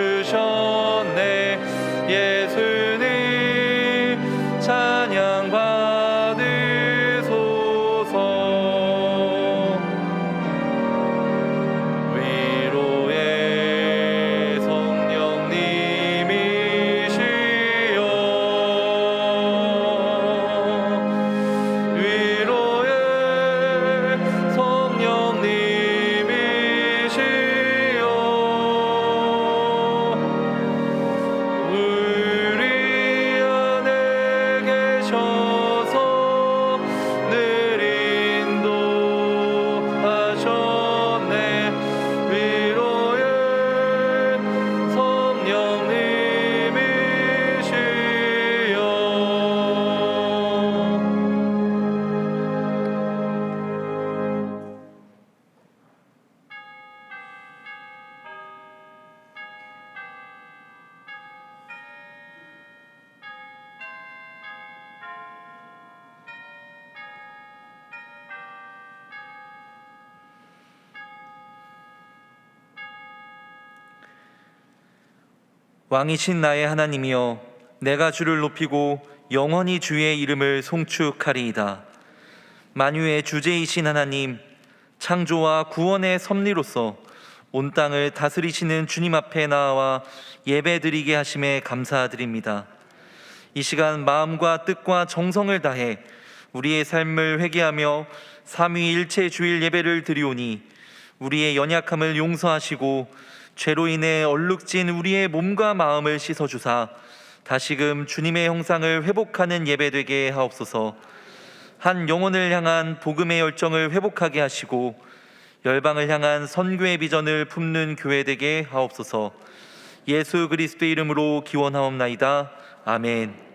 주셨네. 예수님 찬양 받으소서. 위로의 성령님이시여, 위로의 성령님이시여, 우리 안에 계셔서 늘 인도하셨네. 위로의 성령님이시여. 왕이신 나의 하나님이여, 내가 주를 높이고 영원히 주의 이름을 송축하리이다. 만유의 주제이신 하나님, 창조와 구원의 섭리로서 온 땅을 다스리시는 주님 앞에 나아와 예배드리게 하심에 감사드립니다. 이 시간 마음과 뜻과 정성을 다해 우리의 삶을 회개하며 삼위일체 주일 예배를 드리오니 우리의 연약함을 용서하시고 죄로 인해 얼룩진 우리의 몸과 마음을 씻어주사 다시금 주님의 형상을 회복하는 예배되게 하옵소서. 한 영혼을 향한 복음의 열정을 회복하게 하시고 열방을 향한 선교의 비전을 품는 교회 되게 하옵소서. 예수 그리스도의 이름으로 기원하옵나이다. 아멘.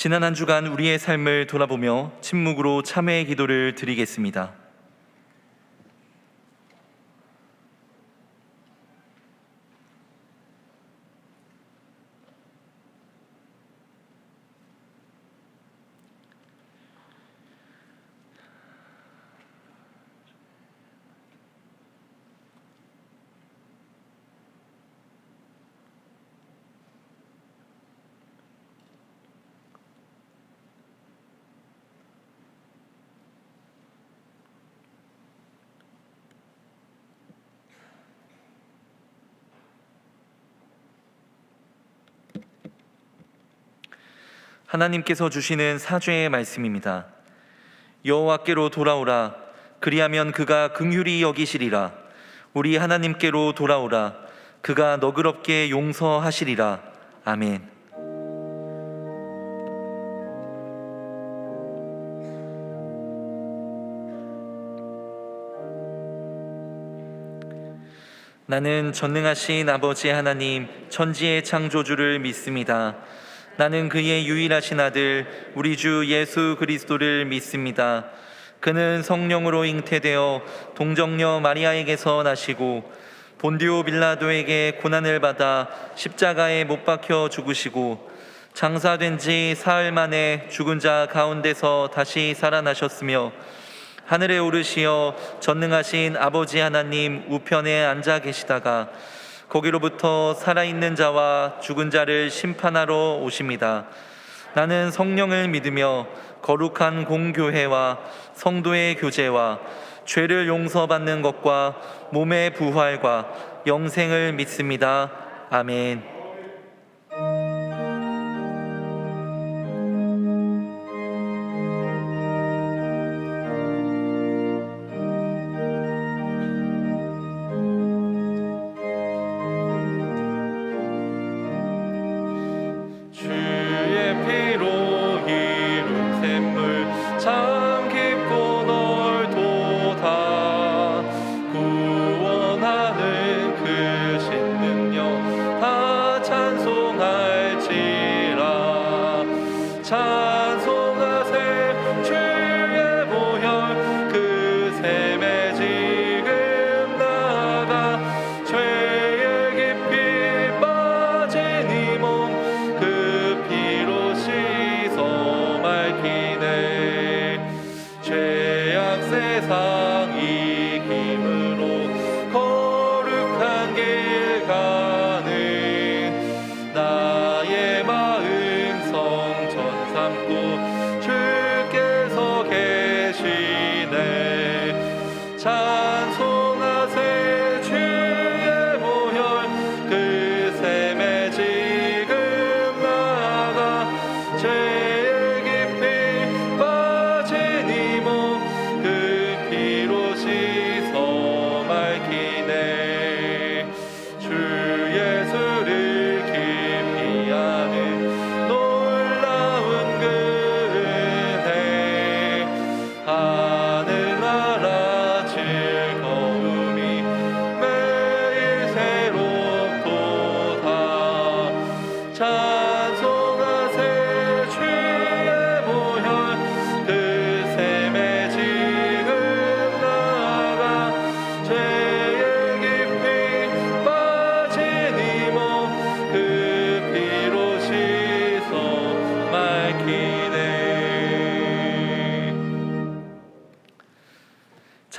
지난 한 주간 우리의 삶을 돌아보며 침묵으로 참회의 기도를 드리겠습니다. 하나님께서 주시는 사죄의 말씀입니다. 여호와께로 돌아오라. 그리하면 그가 긍휼히 여기시리라. 우리 하나님께로 돌아오라. 그가 너그럽게 용서하시리라. 아멘. 나는 전능하신 아버지 하나님, 천지의 창조주를 믿습니다. 나는 그의 유일하신 아들 우리 주 예수 그리스도를 믿습니다. 그는 성령으로 잉태되어 동정녀 마리아에게서 나시고 본디오 빌라도에게 고난을 받아 십자가에 못 박혀 죽으시고 장사된 지 사흘 만에 죽은 자 가운데서 다시 살아나셨으며 하늘에 오르시어 전능하신 아버지 하나님 우편에 앉아 계시다가 거기로부터 살아있는 자와 죽은 자를 심판하러 오십니다. 나는 성령을 믿으며 거룩한 공교회와 성도의 교제와 죄를 용서받는 것과 몸의 부활과 영생을 믿습니다. 아멘.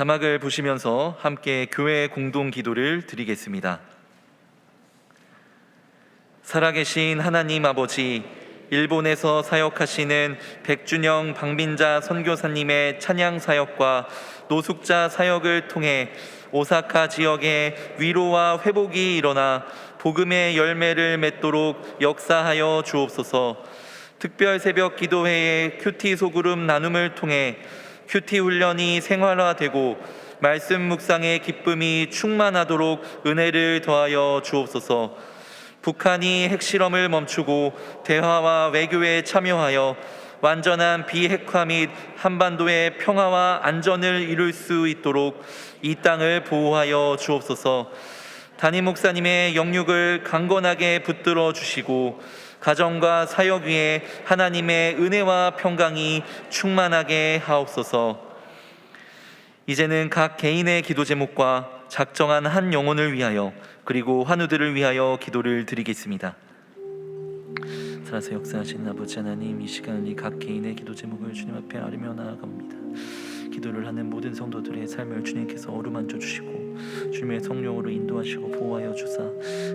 자막을 보시면서 함께 교회 공동 기도를 드리겠습니다. 살아계신 하나님 아버지, 일본에서 사역하시는 백준영 방빈자 선교사님의 찬양 사역과 노숙자 사역을 통해 오사카 지역에 위로와 회복이 일어나 복음의 열매를 맺도록 역사하여 주옵소서. 특별 새벽 기도회의 큐티 소그룹 나눔을 통해 큐티 훈련이 생활화되고 말씀 묵상의 기쁨이 충만하도록 은혜를 더하여 주옵소서. 북한이 핵실험을 멈추고 대화와 외교에 참여하여 완전한 비핵화 및 한반도의 평화와 안전을 이룰 수 있도록 이 땅을 보호하여 주옵소서. 담임 목사님의 영육을 강건하게 붙들어 주시고 가정과 사역 위에 하나님의 은혜와 평강이 충만하게 하옵소서. 이제는 각 개인의 기도 제목과 작정한 한 영혼을 위하여 그리고 환우들을 위하여 기도를 드리겠습니다. 살아서 역사하신 아버지 하나님, 이 시간 이 각 개인의 기도 제목을 주님 앞에 아뢰며 나아갑니다. 기도를 하는 모든 성도들의 삶을 주님께서 어루만져 주시고 주님의 성령으로 인도하시고 보호하여 주사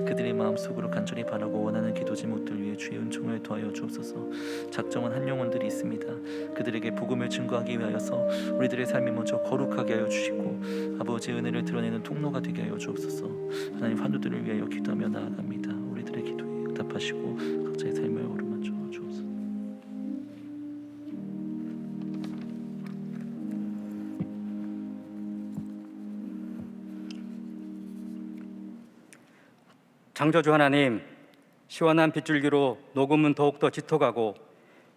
그들의 마음속으로 간절히 바라고 원하는 기도 제목들 위해 주의 은총을 더하여 주옵소서. 작정한 한 영혼들이 있습니다. 그들에게 복음을 증거하기 위하여서 우리들의 삶이 먼저 거룩하게 하여 주시고 아버지의 은혜를 드러내는 통로가 되게 하여 주옵소서. 하나님, 환우들을 위하여 기도하며 나아갑니다. 우리들의 기도에 응답하시고 각자의 삶을 어루만져 주옵소서. 창조주 하나님, 시원한 빗줄기로 녹음은 더욱더 짙어가고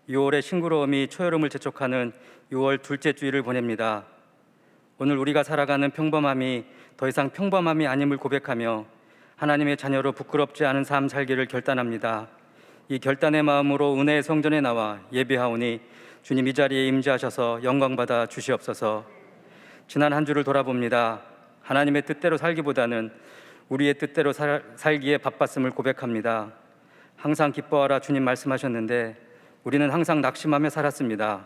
6월의 싱그러움이 초여름을 재촉하는 6월 둘째 주일을 보냅니다. 오늘 우리가 살아가는 평범함이 더 이상 평범함이 아님을 고백하며 하나님의 자녀로 부끄럽지 않은 삶 살기를 결단합니다. 이 결단의 마음으로 은혜의 성전에 나와 예배하오니 주님 이 자리에 임재하셔서 영광받아 주시옵소서. 지난 한 주를 돌아봅니다. 하나님의 뜻대로 살기보다는 우리의 뜻대로 살기에 바빴음을 고백합니다. 항상 기뻐하라 주님 말씀하셨는데 우리는 항상 낙심하며 살았습니다.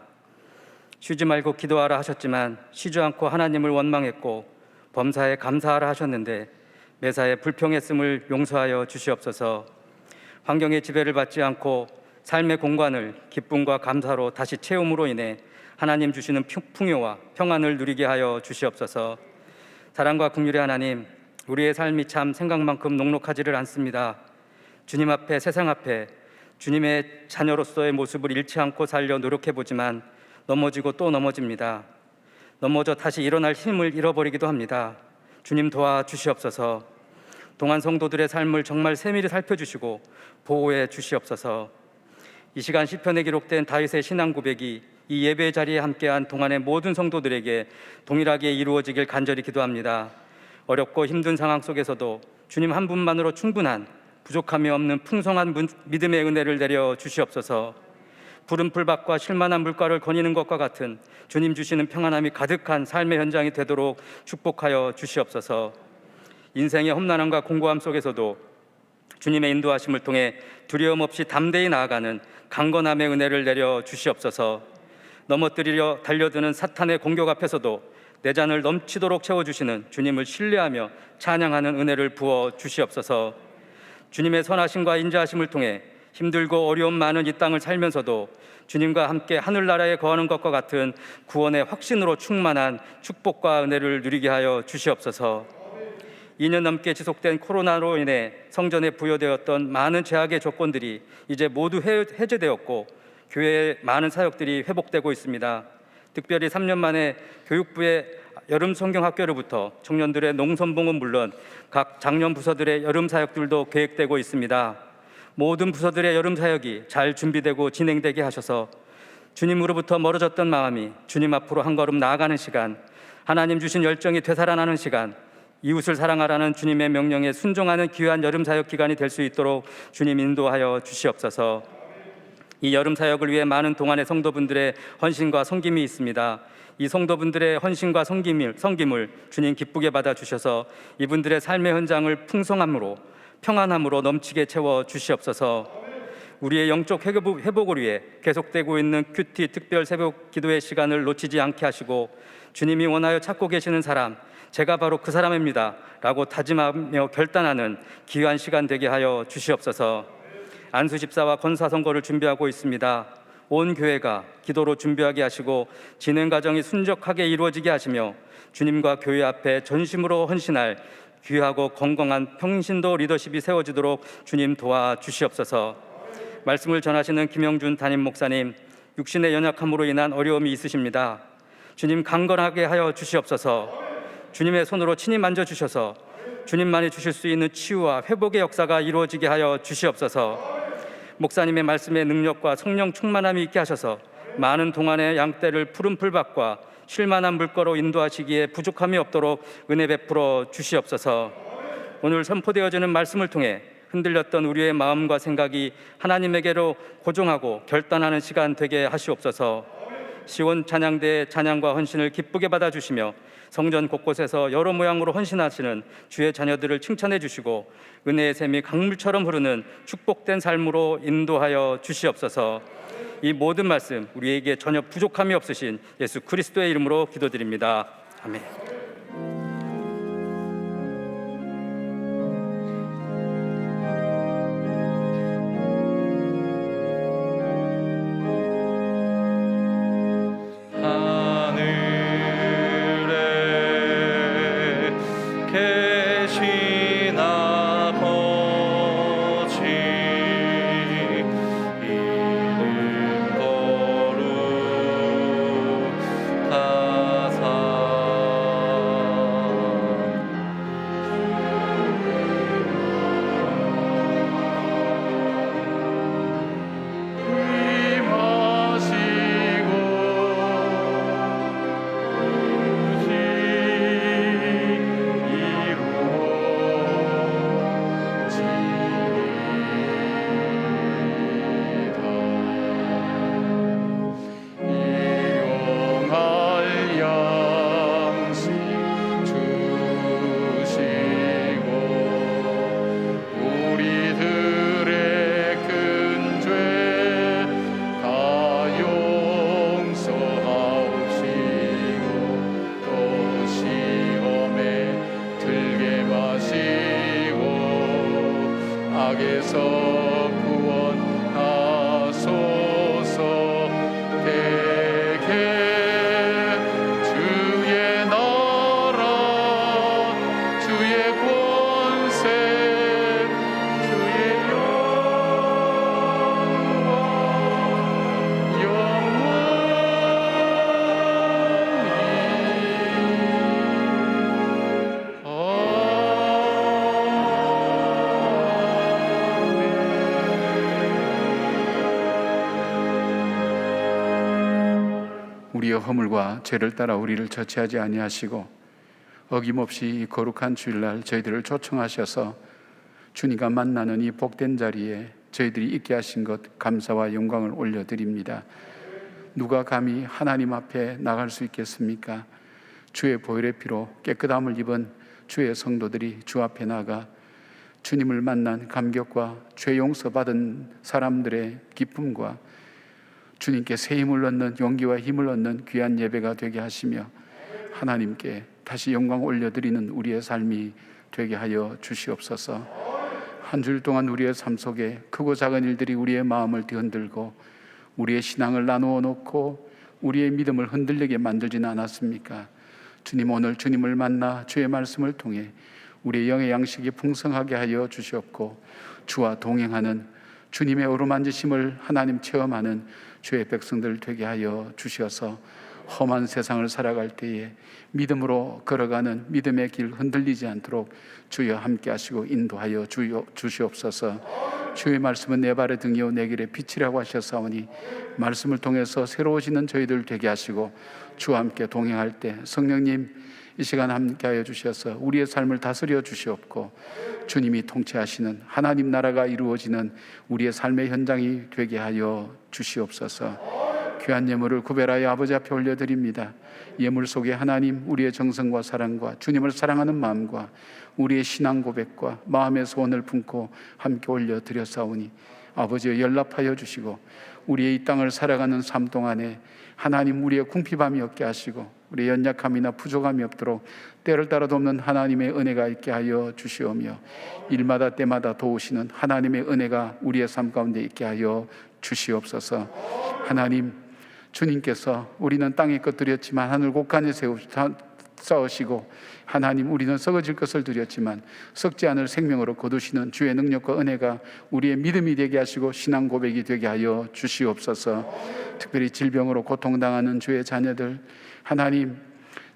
쉬지 말고 기도하라 하셨지만 쉬지 않고 하나님을 원망했고 범사에 감사하라 하셨는데 매사에 불평했음을 용서하여 주시옵소서. 환경의 지배를 받지 않고 삶의 공간을 기쁨과 감사로 다시 채움으로 인해 하나님 주시는 풍요와 평안을 누리게 하여 주시옵소서. 사랑과 긍휼의 하나님, 우리의 삶이 참 생각만큼 녹록하지를 않습니다. 주님 앞에, 세상 앞에 주님의 자녀로서의 모습을 잃지 않고 살려 노력해보지만 넘어지고 또 넘어집니다. 넘어져 다시 일어날 힘을 잃어버리기도 합니다. 주님 도와주시옵소서. 동안 성도들의 삶을 정말 세밀히 살펴주시고 보호해 주시옵소서. 이 시간 시편에 기록된 다윗의 신앙 고백이 이 예배 자리에 함께한 동안의 모든 성도들에게 동일하게 이루어지길 간절히 기도합니다. 어렵고 힘든 상황 속에서도 주님 한 분만으로 충분한 부족함이 없는 풍성한 믿음의 은혜를 내려 주시옵소서. 푸른 풀밭과 쉴만한 물가를 거니는 것과 같은 주님 주시는 평안함이 가득한 삶의 현장이 되도록 축복하여 주시옵소서. 인생의 험난함과 공고함 속에서도 주님의 인도하심을 통해 두려움 없이 담대히 나아가는 강건함의 은혜를 내려 주시옵소서. 넘어뜨리려 달려드는 사탄의 공격 앞에서도 내 잔을 넘치도록 채워주시는 주님을 신뢰하며 찬양하는 은혜를 부어 주시옵소서. 주님의 선하심과 인자하심을 통해 힘들고 어려움 많은 이 땅을 살면서도 주님과 함께 하늘나라에 거하는 것과 같은 구원의 확신으로 충만한 축복과 은혜를 누리게 하여 주시옵소서. 2년 넘게 지속된 코로나로 인해 성전에 부여되었던 많은 제약의 조건들이 이제 모두 해제되었고 교회의 많은 사역들이 회복되고 있습니다. 특별히 3년 만에 교육부의 여름 성경학교로부터 청년들의 농선봉은 물론 각 장년 부서들의 여름 사역들도 계획되고 있습니다. 모든 부서들의 여름 사역이 잘 준비되고 진행되게 하셔서 주님으로부터 멀어졌던 마음이 주님 앞으로 한 걸음 나아가는 시간, 하나님 주신 열정이 되살아나는 시간, 이웃을 사랑하라는 주님의 명령에 순종하는 귀한 여름 사역 기간이 될 수 있도록 주님 인도하여 주시옵소서. 이 여름 사역을 위해 많은 동안의 성도분들의 헌신과 섬김이 있습니다. 이 성도분들의 헌신과 섬김을 주님 기쁘게 받아주셔서 이분들의 삶의 현장을 풍성함으로 평안함으로 넘치게 채워 주시옵소서. 우리의 영적 회복을 위해 계속되고 있는 큐티 특별 새벽 기도의 시간을 놓치지 않게 하시고 주님이 원하여 찾고 계시는 사람, 제가 바로 그 사람입니다 라고 다짐하며 결단하는 귀한 시간 되게 하여 주시옵소서. 안수 집사와 권사 선거를 준비하고 있습니다. 온 교회가 기도로 준비하게 하시고 진행 과정이 순적하게 이루어지게 하시며 주님과 교회 앞에 전심으로 헌신할 귀하고 건강한 평신도 리더십이 세워지도록 주님 도와주시옵소서. 말씀을 전하시는 김영준 담임 목사님, 육신의 연약함으로 인한 어려움이 있으십니다. 주님 강건하게 하여 주시옵소서. 주님의 손으로 친히 만져주셔서 주님만이 주실 수 있는 치유와 회복의 역사가 이루어지게 하여 주시옵소서. 목사님의 말씀의 능력과 성령 충만함이 있게 하셔서 많은 동안의 양떼를 푸른 풀밭과 쉴만한 물가로 인도하시기에 부족함이 없도록 은혜 베풀어 주시옵소서. 오늘 선포되어지는 말씀을 통해 흔들렸던 우리의 마음과 생각이 하나님에게로 고정하고 결단하는 시간 되게 하시옵소서. 시온 찬양대의 찬양과 헌신을 기쁘게 받아주시며 성전 곳곳에서 여러 모양으로 헌신하시는 주의 자녀들을 칭찬해 주시고 은혜의 샘이 강물처럼 흐르는 축복된 삶으로 인도하여 주시옵소서. 이 모든 말씀 우리에게 전혀 부족함이 없으신 예수 그리스도의 이름으로 기도드립니다. 아멘. 하늘에 계신 아버지 이름 거룩하사 악에서 구원하소서. 대개 주의 나라 주의 권세 주의 우리의 허물과 죄를 따라 우리를 저치하지 아니하시고 어김없이 이 거룩한 주일날 저희들을 초청하셔서 주님과 만나는 이 복된 자리에 저희들이 있게 하신 것 감사와 영광을 올려드립니다. 누가 감히 하나님 앞에 나갈 수 있겠습니까? 주의 보혈의 피로 깨끗함을 입은 주의 성도들이 주 앞에 나가 주님을 만난 감격과 죄 용서받은 사람들의 기쁨과 주님께 새 힘을 얻는 용기와 힘을 얻는 귀한 예배가 되게 하시며 하나님께 다시 영광 올려드리는 우리의 삶이 되게 하여 주시옵소서. 한 주일 동안 우리의 삶 속에 크고 작은 일들이 우리의 마음을 뒤흔들고 우리의 신앙을 나누어 놓고 우리의 믿음을 흔들리게 만들지는 않았습니까? 주님, 오늘 주님을 만나 주의 말씀을 통해 우리의 영의 양식이 풍성하게 하여 주시옵고 주와 동행하는 주님의 어루만지심을 하나님 체험하는 주의 백성들 되게 하여 주셔서 험한 세상을 살아갈 때에 믿음으로 걸어가는 믿음의 길 흔들리지 않도록 주여 함께 하시고 인도하여 주시옵소서. 주의 말씀은 내 발의 등이요 내 길의 빛이라고 하셨사오니 말씀을 통해서 새로워지는 저희들 되게 하시고 주와 함께 동행할 때 성령님 이 시간 함께 하여 주셔서 우리의 삶을 다스려 주시옵고 주님이 통치하시는 하나님 나라가 이루어지는 우리의 삶의 현장이 되게 하여 주시옵소서. 귀한 예물을 구별하여 아버지 앞에 올려드립니다. 예물 속에 하나님 우리의 정성과 사랑과 주님을 사랑하는 마음과 우리의 신앙 고백과 마음의 소원을 품고 함께 올려드렸사오니 아버지여 연락하여 주시고 우리의 이 땅을 살아가는 삶 동안에 하나님 우리의 궁핍함이 없게 하시고 우리의 연약함이나 부족함이 없도록 때를 따라도 없는 하나님의 은혜가 있게 하여 주시오며 일마다 때마다 도우시는 하나님의 은혜가 우리의 삶 가운데 있게 하여 주시옵소서. 하나님 주님께서 우리는 땅의 것 드렸지만 하늘 곳간에 쌓으시고 하나님 우리는 썩어질 것을 드렸지만 썩지 않을 생명으로 거두시는 주의 능력과 은혜가 우리의 믿음이 되게 하시고 신앙 고백이 되게 하여 주시옵소서. 특별히 질병으로 고통당하는 주의 자녀들 하나님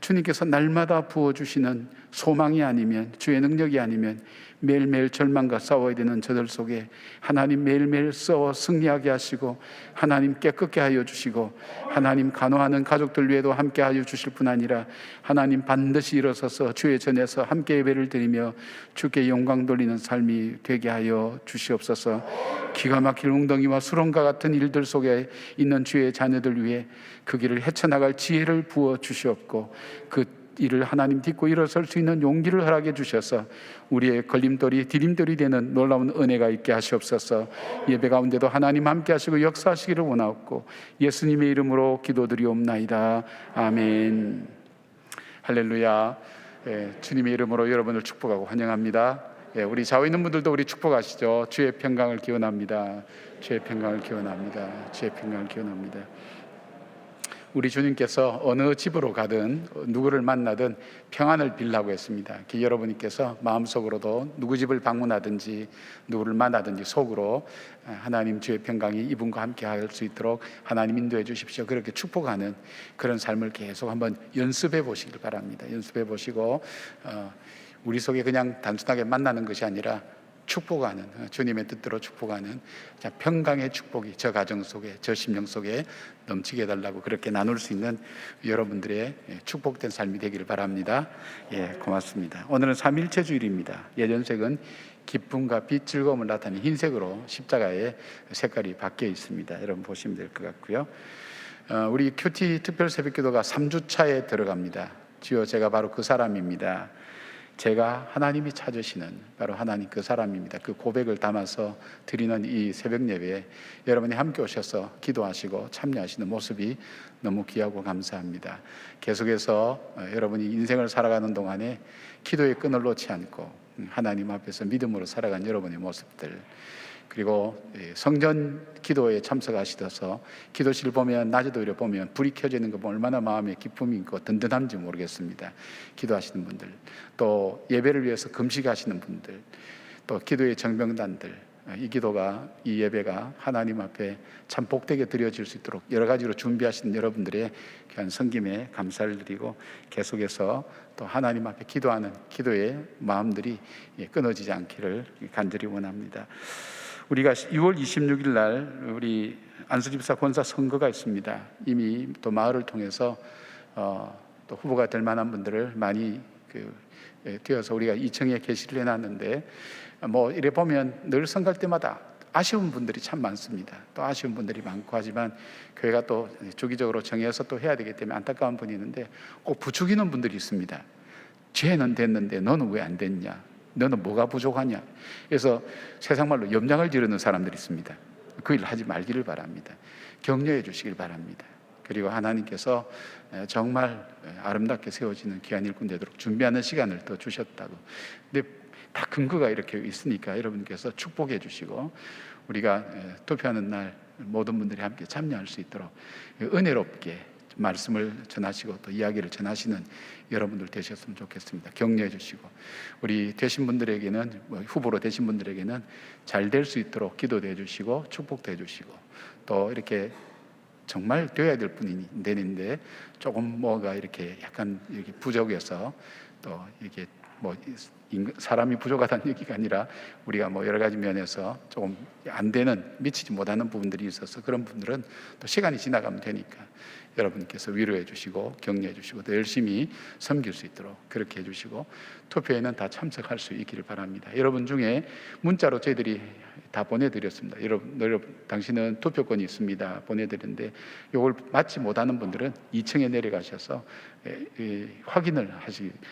주님께서 날마다 부어주시는 소망이 아니면, 주의 능력이 아니면 매일매일 절망과 싸워야 되는 저들 속에 하나님 매일매일 싸워 승리하게 하시고, 하나님 깨끗게 하여 주시고, 하나님 간호하는 가족들 위에도 함께 하여 주실 뿐 아니라 하나님 반드시 일어서서 주의 전에서 함께 예배를 드리며 주께 영광 돌리는 삶이 되게 하여 주시옵소서. 기가 막힐 웅덩이와 수렁과 같은 일들 속에 있는 주의 자녀들 위해 그 길을 헤쳐나갈 지혜를 부어 주시옵고, 그 이를 하나님 딛고 일어설 수 있는 용기를 허락해 주셔서 우리의 걸림돌이 디딤돌이 되는 놀라운 은혜가 있게 하시옵소서. 예배 가운데도 하나님 함께 하시고 역사하시기를 원하옵고 예수님의 이름으로 기도드리옵나이다. 아멘. 할렐루야. 주님의 이름으로 여러분을 축복하고 환영합니다. 우리 좌우에 있는 분들도 우리 축복하시죠. 주의 평강을 기원합니다. 주의 평강을 기원합니다. 주의 평강을 기원합니다. 우리 주님께서 어느 집으로 가든 누구를 만나든 평안을 빌라고 했습니다. 여러분께서 마음속으로도 누구 집을 방문하든지 누구를 만나든지 속으로 하나님 주의 평강이 이분과 함께 할 수 있도록 하나님 인도해 주십시오. 그렇게 축복하는 그런 삶을 계속 한번 연습해 보시길 바랍니다. 연습해 보시고 우리 속에 그냥 단순하게 만나는 것이 아니라 축복하는, 주님의 뜻대로 축복하는 평강의 축복이 저 가정 속에, 저 심령 속에 넘치게 해달라고 그렇게 나눌 수 있는 여러분들의 축복된 삶이 되기를 바랍니다. 고맙습니다. 오늘은 삼일체 주일입니다. 예전색은 기쁨과 빛, 즐거움을 나타내는 흰색으로 십자가의 색깔이 바뀌어 있습니다. 여러분 보시면 될 것 같고요. 우리 큐티 특별 새벽기도가 3주차에 들어갑니다. 주여 제가 바로 그 사람입니다. 제가 하나님이 찾으시는 바로 하나님 그 사람입니다. 그 고백을 담아서 드리는 이 새벽 예배에 여러분이 함께 오셔서 기도하시고 참여하시는 모습이 너무 귀하고 감사합니다. 계속해서 여러분이 인생을 살아가는 동안에 기도의 끈을 놓지 않고 하나님 앞에서 믿음으로 살아간 여러분의 모습들, 그리고 성전 기도에 참석하시셔서 기도실 보면 낮에도 이렇게 보면 불이 켜져 있는 거 보면 얼마나 마음에 기쁨이 있고 든든한지 모르겠습니다. 기도하시는 분들, 또 예배를 위해서 금식하시는 분들, 또 기도의 정병단들, 이 기도가, 이 예배가 하나님 앞에 참 복되게 드려질 수 있도록 여러 가지로 준비하시는 여러분들의 귀한 섬김에 감사를 드리고 계속해서 또 하나님 앞에 기도하는 기도의 마음들이 끊어지지 않기를 간절히 원합니다. 우리가 6월 26일 날 우리 안수집사 권사 선거가 있습니다. 이미 또 마을을 통해서 또 후보가 될 만한 분들을 많이 되어서 우리가 2층에 게시를 해놨는데, 뭐 이래 보면 늘 선거할 때마다 아쉬운 분들이 참 많습니다. 또 아쉬운 분들이 많고 하지만 교회가 또 주기적으로 정해서 또 해야 되기 때문에 안타까운 분이 있는데, 꼭 부추기는 분들이 있습니다. 쟤는 됐는데 너는 왜 안 됐냐? 너는 뭐가 부족하냐? 그래서 세상말로 염장을 지르는 사람들이 있습니다. 그 일 하지 말기를 바랍니다. 격려해 주시길 바랍니다. 그리고 하나님께서 정말 아름답게 세워지는 귀한 일꾼 되도록 준비하는 시간을 또 주셨다고. 근데 다 근거가 이렇게 있으니까 여러분께서 축복해 주시고 우리가 투표하는 날 모든 분들이 함께 참여할 수 있도록 은혜롭게 말씀을 전하시고 또 이야기를 전하시는 여러분들 되셨으면 좋겠습니다. 격려해 주시고 우리 되신 분들에게는, 후보로 되신 분들에게는 잘 될 수 있도록 기도도 해주시고 축복도 해주시고, 또 이렇게 정말 되어야 될 분이 되는데 조금 뭐가 이렇게 약간 이렇게 부족해서 또 이렇게 뭐 사람이 부족하다는 얘기가 아니라 우리가 뭐 여러 가지 면에서 조금 안 되는, 미치지 못하는 부분들이 있어서 그런 분들은 또 시간이 지나가면 되니까 여러분께서 위로해 주시고 격려해 주시고 더 열심히 섬길 수 있도록 그렇게 해 주시고, 투표에는 다 참석할 수 있기를 바랍니다. 여러분 중에 문자로 저희들이 다 보내드렸습니다. 여러분 당신은 투표권이 있습니다 보내드렸는데, 이걸 받지 못하는 분들은 2층에 내려가셔서 확인을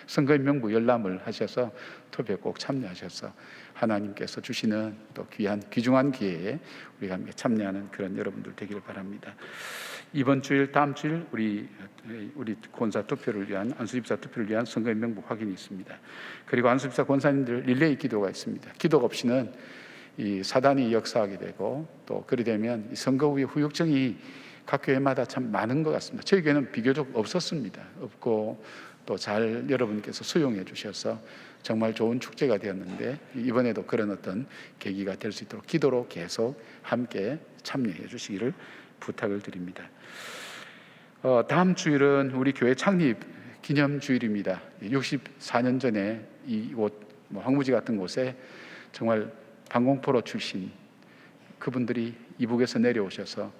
선거인 명부 열람을 하셔서 투표에 꼭 참여하셔서 하나님께서 주시는 또 귀중한 기회에 우리가 함께 참여하는 그런 여러분들 되기를 바랍니다. 이번 주일, 다음 주일 우리 권사 투표를 위한, 안수집사 투표를 위한 선거인 명부 확인이 있습니다. 그리고 안수집사 권사님들 릴레이 기도가 있습니다. 기도가 없이는 이 사단이 역사하게 되고, 또 그리 되면 선거 후에 후유증이 각 교회마다 참 많은 것 같습니다. 저희 교회는 비교적 없었습니다. 없고 또 잘 여러분께서 수용해 주셔서 정말 좋은 축제가 되었는데, 이번에도 그런 어떤 계기가 될 수 있도록 기도로 계속 함께 참여해 주시기를 부탁을 드립니다. 다음 주일은 우리 교회 창립 기념주일입니다. 64년 전에 이곳 황무지 같은 곳에 정말 방공포로 출신 그분들이 이북에서 내려오셔서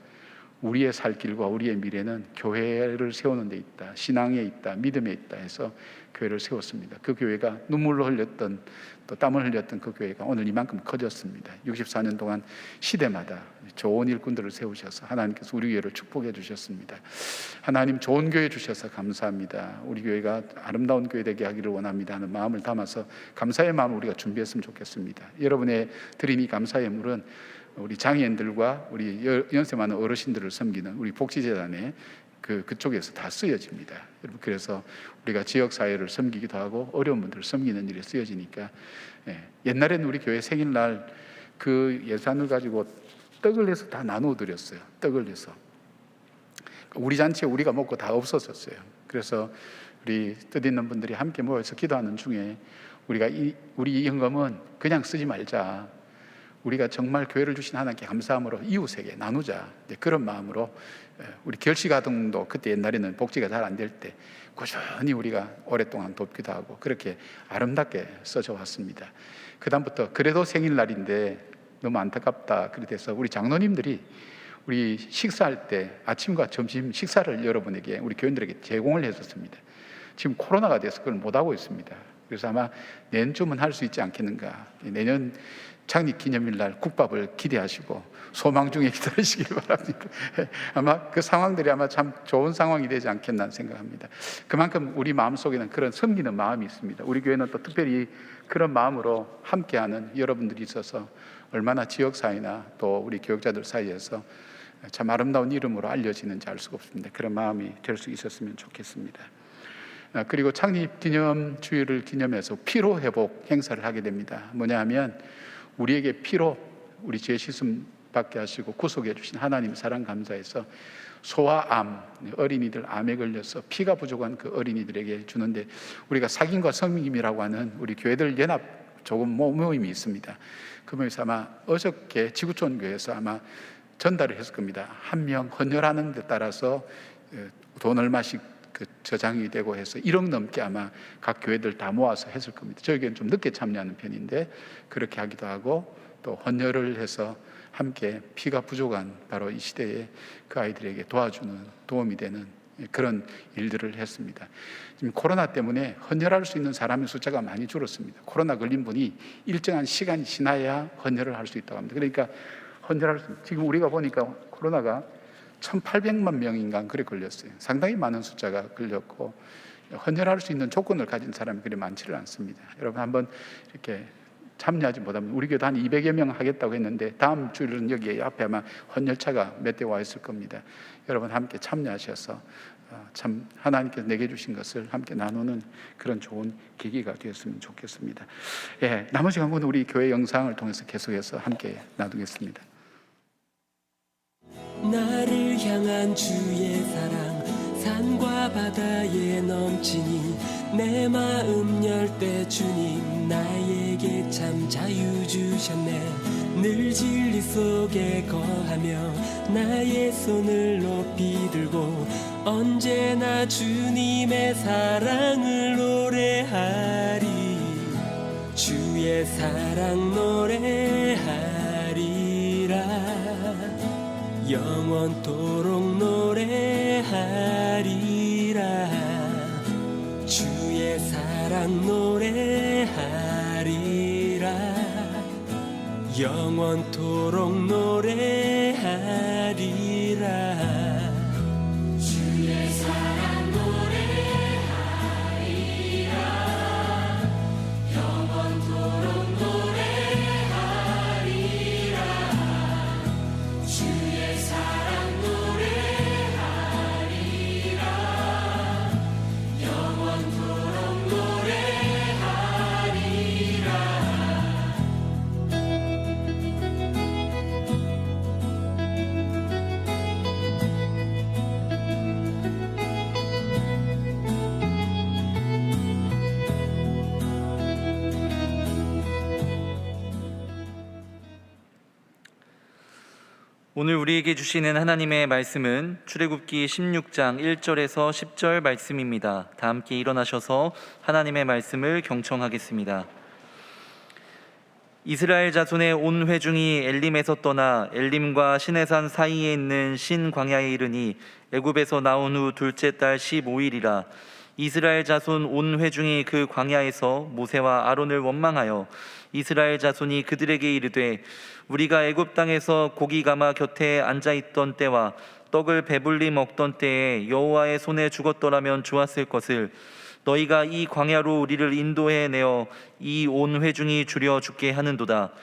우리의 살 길과 우리의 미래는 교회를 세우는 데 있다, 신앙에 있다, 믿음에 있다 해서 교회를 세웠습니다. 그 교회가 눈물로 흘렸던, 또 땀을 흘렸던 그 교회가 오늘 이만큼 커졌습니다. 64년 동안 시대마다 좋은 일꾼들을 세우셔서 하나님께서 우리 교회를 축복해 주셨습니다. 하나님 좋은 교회 주셔서 감사합니다. 우리 교회가 아름다운 교회 되게 하기를 원합니다 하는 마음을 담아서 감사의 마음을 우리가 준비했으면 좋겠습니다. 여러분의 드린 이 감사의 물은 우리 장애인들과 우리 연세 많은 어르신들을 섬기는 우리 복지재단에 그쪽에서 다 쓰여집니다. 여러분, 그래서 우리가 지역사회를 섬기기도 하고 어려운 분들을 섬기는 일에 쓰여지니까, 옛날에는 우리 교회 생일날 그 예산을 가지고 떡을 해서 다 나누어 드렸어요. 떡을 해서 우리 잔치에 우리가 먹고 다 없어졌어요. 그래서 우리 뜻있는 분들이 함께 모여서 기도하는 중에 우리 이 헌금은 그냥 쓰지 말자, 우리가 정말 교회를 주신 하나님께 감사함으로 이웃에게 나누자, 그런 마음으로 우리 결식아동도 그때 옛날에는 복지가 잘 안 될 때 꾸준히 우리가 오랫동안 돕기도 하고 그렇게 아름답게 써져 왔습니다. 그 다음부터 그래도 생일날인데 너무 안타깝다 그래서 우리 장로님들이 우리 식사할 때 아침과 점심 식사를 여러분에게, 우리 교인들에게 제공을 해줬습니다. 지금 코로나가 돼서 그걸 못하고 있습니다. 그래서 아마 내년쯤은 할 수 있지 않겠는가. 내년 창립 기념일날 국밥을 기대하시고 소망 중에 기다리시길 바랍니다. 아마 그 상황들이 아마 참 좋은 상황이 되지 않겠나 생각합니다. 그만큼 우리 마음속에는 그런 섬기는 마음이 있습니다. 우리 교회는 또 특별히 그런 마음으로 함께하는 여러분들이 있어서 얼마나 지역사회나 또 우리 교역자들 사이에서 참 아름다운 이름으로 알려지는지 알 수가 없습니다. 그런 마음이 될 수 있었으면 좋겠습니다. 그리고 창립 기념주일을 기념해서 피로 회복 행사를 하게 됩니다. 뭐냐 하면 우리에게 피로 우리 죄 씻음 받게 하시고 구속해 주신 하나님 사랑 감사해서 소아암, 어린이들 암에 걸려서 피가 부족한 그 어린이들에게 주는데, 우리가 사귐과 섬김이라고 하는 우리 교회들 연합 조금 모임이 있습니다. 그 모임에서 아마 어저께 지구촌 교회에서 아마 전달을 했을 겁니다. 한 명 헌혈하는 데 따라서 돈 얼마씩 저장이 되고 해서 1억 넘게 아마 각 교회들 다 모아서 했을 겁니다. 저희는 좀 늦게 참여하는 편인데 그렇게 하기도 하고, 또 헌혈을 해서 함께 피가 부족한 바로 이 시대에 그 아이들에게 도와주는, 도움이 되는 그런 일들을 했습니다. 지금 코로나 때문에 헌혈할 수 있는 사람의 숫자가 많이 줄었습니다. 코로나 걸린 분이 일정한 시간이 지나야 헌혈을 할 수 있다고 합니다. 그러니까 헌혈할 수, 지금 우리가 보니까 코로나가 1,800만 명인가 그래 걸렸어요. 상당히 많은 숫자가 걸렸고 헌혈할 수 있는 조건을 가진 사람이 그리 많지를 않습니다. 여러분 한번 이렇게 참여하지 못하면, 우리 교회도 한 200여 명 하겠다고 했는데 다음 주일은 여기 앞에 아마 헌혈차가 몇 대 와 있을 겁니다. 여러분 함께 참여하셔서 참 하나님께서 내게 주신 것을 함께 나누는 그런 좋은 계기가 되었으면 좋겠습니다. 나머지 강구는 우리 교회 영상을 통해서 계속해서 함께 나누겠습니다. 나를 향한 주의 사랑 산과 바다에 넘치니 내 마음 열 때 주님 나에게 참 자유 주셨네. 늘 진리 속에 거하며 나의 손을 높이 들고 언제나 주님의 사랑을 노래하리. 주의 사랑 노래하리라. 영원토록 노래하리라. 주의 사랑 노래하리라. 영원토록 노래하리라. 주의 사랑 노래하리라. 영원토록 노래하리라. 주의 사랑 노래하리라. 영원토록 노래하리라. 오늘 우리에게 주시는 하나님의 말씀은 출애굽기 16장 1절에서 10절 말씀입니다. 다 함께 일어나셔서 하나님의 말씀을 경청하겠습니다. 이스라엘 자손의 온 회중이 엘림에서 떠나 엘림과 시내산 사이에 있는 신 광야에 이르니 애굽에서 나온 후 둘째 달 15일이라. 이스라엘 자손 온 회중이 그 광야에서 모세와 아론을 원망하여 이스라엘 자손이 그들에게 이르되 우리가 애굽 땅에서 고기 가마 곁에 앉아 있던 때와 떡을 배불리 먹던 때에 여호와의 손에 죽었더라면 좋았을 것을 너희가 이 광야로 우리를 인도해 내어 이 온 회중이 죽여 죽게 하는도다.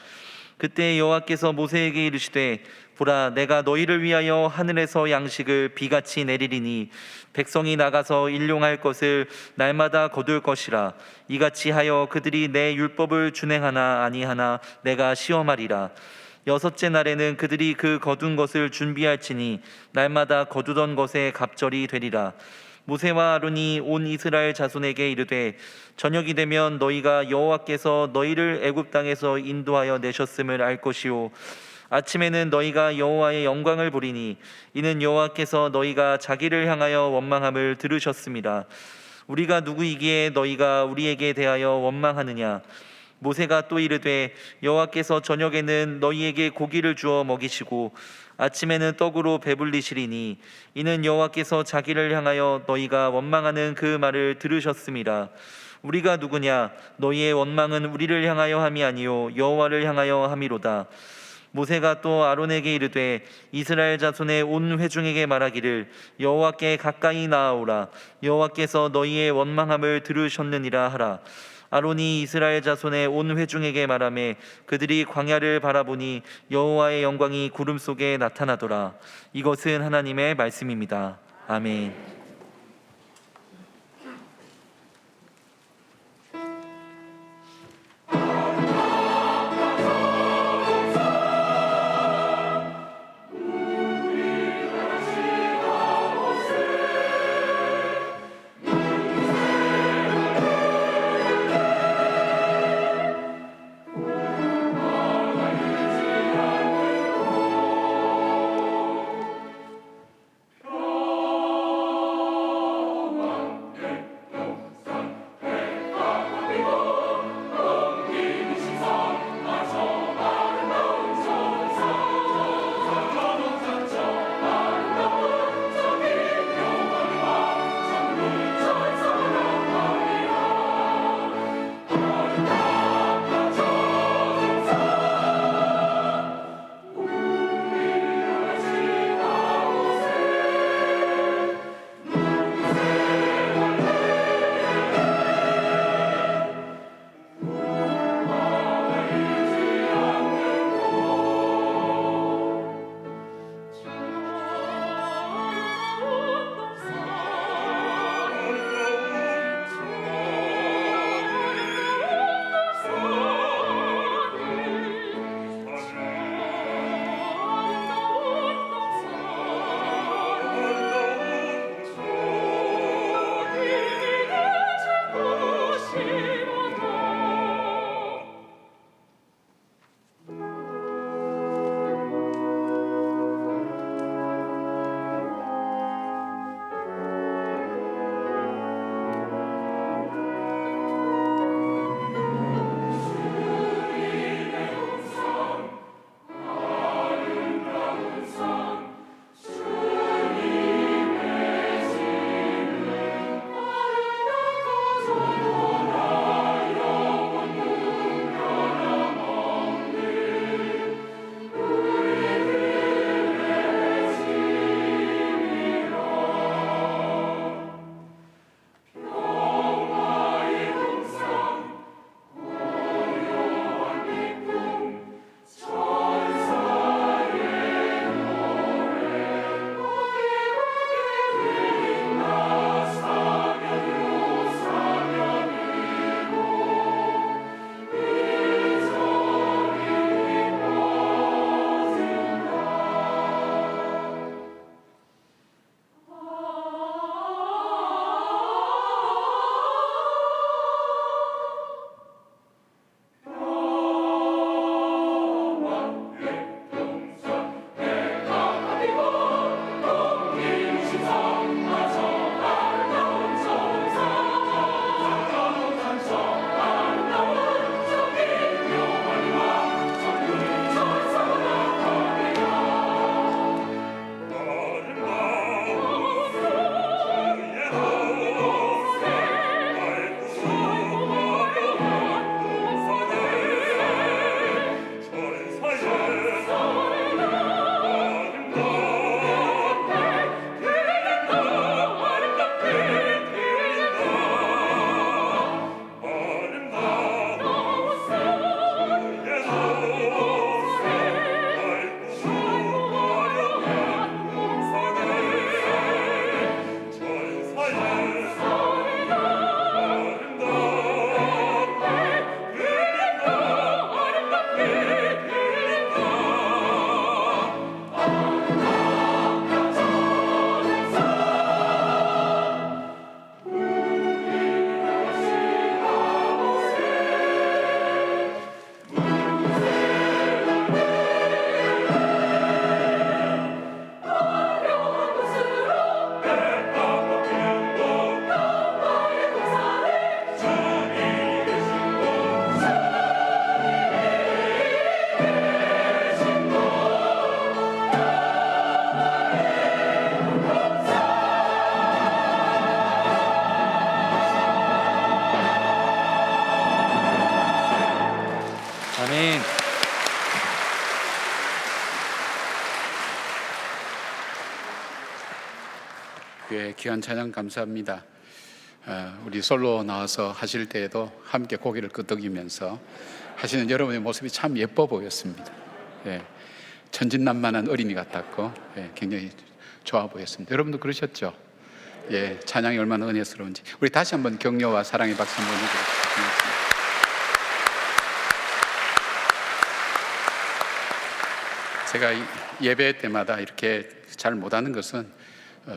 그때 여호와께서 모세에게 이르시되 보라, 내가 너희를 위하여 하늘에서 양식을 비같이 내리리니 백성이 나가서 일용할 것을 날마다 거둘 것이라. 이같이 하여 그들이 내 율법을 준행하나 아니하나 내가 시험하리라. 여섯째 날에는 그들이 그 거둔 것을 준비할지니 날마다 거두던 것에 갑절이 되리라. 모세와 아론이 온 이스라엘 자손에게 이르되 저녁이 되면 너희가 여호와께서 너희를 애굽 땅에서 인도하여 내셨음을 알 것이요 아침에는 너희가 여호와의 영광을 보리니 이는 여호와께서 너희가 자기를 향하여 원망함을 들으셨습니다. 우리가 누구이기에 너희가 우리에게 대하여 원망하느냐. 모세가 또 이르되 여호와께서 저녁에는 너희에게 고기를 주어 먹이시고 아침에는 떡으로 배불리시리니 이는 여호와께서 자기를 향하여 너희가 원망하는 그 말을 들으셨습니다. 우리가 누구냐. 너희의 원망은 우리를 향하여 함이 아니요 여호와를 향하여 함이로다. 모세가 또 아론에게 이르되 이스라엘 자손의 온 회중에게 말하기를 여호와께 가까이 나아오라. 여호와께서 너희의 원망함을 들으셨느니라 하라. 아론이 이스라엘 자손의 온 회중에게 말하매 그들이 광야를 바라보니 여호와의 영광이 구름 속에 나타나더라. 이것은 하나님의 말씀입니다. 아멘. 아멘. 예, 귀한 찬양 감사합니다. 우리 솔로 나와서 하실 때에도 함께 고개를 끄덕이면서 하시는 여러분의 모습이 참 예뻐 보였습니다. 예, 천진난만한 어린이 같았고 굉장히 좋아 보였습니다. 여러분도 그러셨죠? 예, 찬양이 얼마나 은혜스러운지 우리 다시 한번 격려와 사랑의 박수 한번 해드리겠습니다. 제가 예배 때마다 이렇게 잘 못하는 것은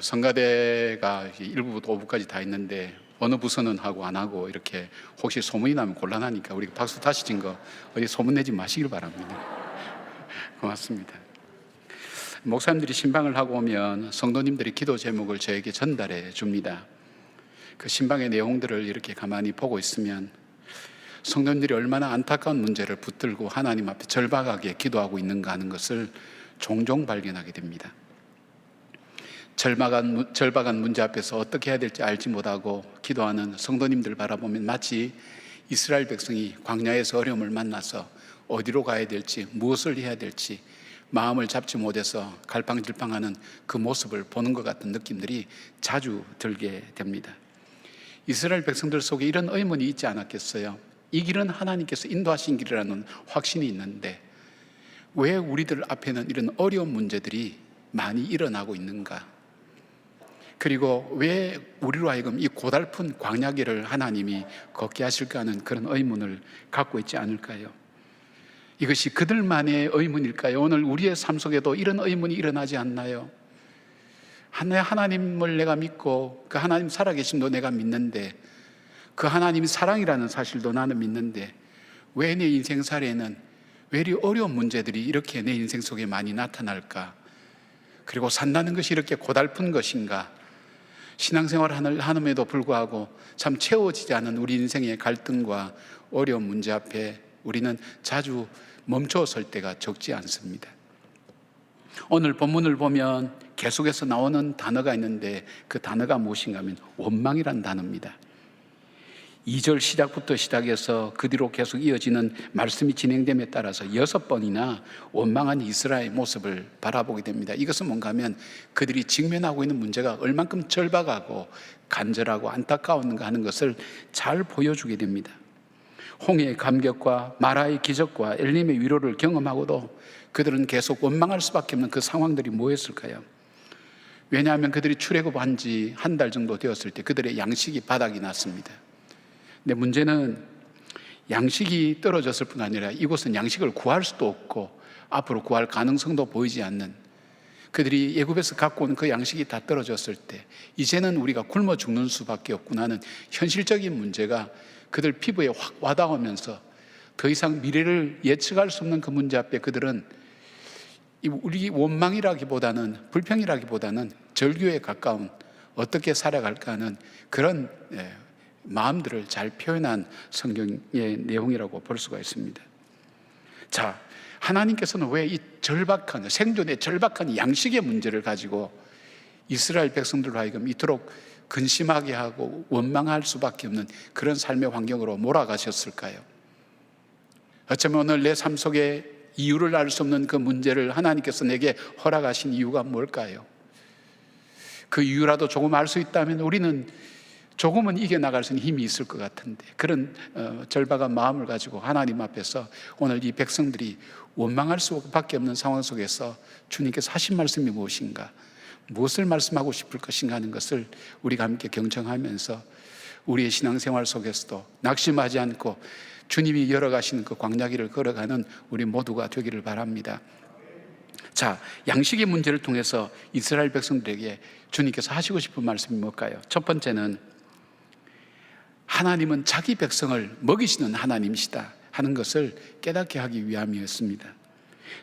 성가대가 1부부터 5부까지 다 있는데 어느 부서는 하고 안 하고 이렇게 혹시 소문이 나면 곤란하니까 우리 박수 다시 친 거 어디 소문내지 마시길 바랍니다. 고맙습니다. 목사님들이 신방을 하고 오면 성도님들이 기도 제목을 저에게 전달해 줍니다. 그 신방의 내용들을 이렇게 가만히 보고 있으면 성도님들이 얼마나 안타까운 문제를 붙들고 하나님 앞에 절박하게 기도하고 있는가 하는 것을 종종 발견하게 됩니다. 절박한 문제 앞에서 어떻게 해야 될지 알지 못하고 기도하는 성도님들 바라보면 마치 이스라엘 백성이 광야에서 어려움을 만나서 어디로 가야 될지 무엇을 해야 될지 마음을 잡지 못해서 갈팡질팡하는 그 모습을 보는 것 같은 느낌들이 자주 들게 됩니다. 이스라엘 백성들 속에 이런 의문이 있지 않았겠어요? 이 길은 하나님께서 인도하신 길이라는 확신이 있는데 왜 우리들 앞에는 이런 어려운 문제들이 많이 일어나고 있는가? 그리고 왜 우리로 하여금 이 고달픈 광야길을 하나님이 걷게 하실까 하는 그런 의문을 갖고 있지 않을까요? 이것이 그들만의 의문일까요? 오늘 우리의 삶 속에도 이런 의문이 일어나지 않나요? 하나님을 내가 믿고 그 하나님 살아계심도 내가 믿는데 그 하나님이 사랑이라는 사실도 나는 믿는데 왜 내 인생살이에는 왜 이리 어려운 문제들이 이렇게 내 인생 속에 많이 나타날까? 그리고 산다는 것이 이렇게 고달픈 것인가? 신앙생활을 하는데도 불구하고 참 채워지지 않은 우리 인생의 갈등과 어려운 문제 앞에 우리는 자주 멈춰설 때가 적지 않습니다. 오늘 본문을 보면 계속해서 나오는 단어가 있는데 그 단어가 무엇인가 하면 원망이라는 단어입니다. 2절 시작부터 시작해서 그 뒤로 계속 이어지는 말씀이 진행됨에 따라서 6번이나 원망한 이스라엘의 모습을 바라보게 됩니다. 이것은 뭔가 하면 그들이 직면하고 있는 문제가 얼만큼 절박하고 간절하고 안타까웠는가 하는 것을 잘 보여주게 됩니다. 홍해의 감격과 마라의 기적과 엘림의 위로를 경험하고도 그들은 계속 원망할 수밖에 없는 그 상황들이 뭐였을까요? 왜냐하면 그들이 출애굽한 지 한 달 정도 되었을 때 그들의 양식이 바닥이 났습니다. 근데 문제는 양식이 떨어졌을 뿐 아니라 이곳은 양식을 구할 수도 없고 앞으로 구할 가능성도 보이지 않는, 그들이 애굽에서 갖고 온 그 양식이 다 떨어졌을 때 이제는 우리가 굶어 죽는 수밖에 없구나 하는 현실적인 문제가 그들 피부에 확 와닿으면서 더 이상 미래를 예측할 수 없는 그 문제 앞에 그들은 우리 원망이라기보다는 불평이라기보다는 절규에 가까운 어떻게 살아갈까 하는 그런 마음들을 잘 표현한 성경의 내용이라고 볼 수가 있습니다. 자, 하나님께서는 왜 이 절박한 생존의 절박한 양식의 문제를 가지고 이스라엘 백성들로 하여금 이토록 근심하게 하고 원망할 수밖에 없는 그런 삶의 환경으로 몰아가셨을까요? 어쩌면 오늘 내 삶 속에 이유를 알 수 없는 그 문제를 하나님께서 내게 허락하신 이유가 뭘까요? 그 이유라도 조금 알 수 있다면 우리는 조금은 이겨나갈 수 있는 힘이 있을 것 같은데 그런 절박한 마음을 가지고 하나님 앞에서 오늘 이 백성들이 원망할 수밖에 없는 상황 속에서 주님께서 하신 말씀이 무엇인가, 무엇을 말씀하고 싶을 것인가 하는 것을 우리가 함께 경청하면서 우리의 신앙생활 속에서도 낙심하지 않고 주님이 열어가시는 그 광야길을 걸어가는 우리 모두가 되기를 바랍니다. 자, 양식의 문제를 통해서 이스라엘 백성들에게 주님께서 하시고 싶은 말씀이 뭘까요? 첫 번째는 하나님은 자기 백성을 먹이시는 하나님이시다 하는 것을 깨닫게 하기 위함이었습니다.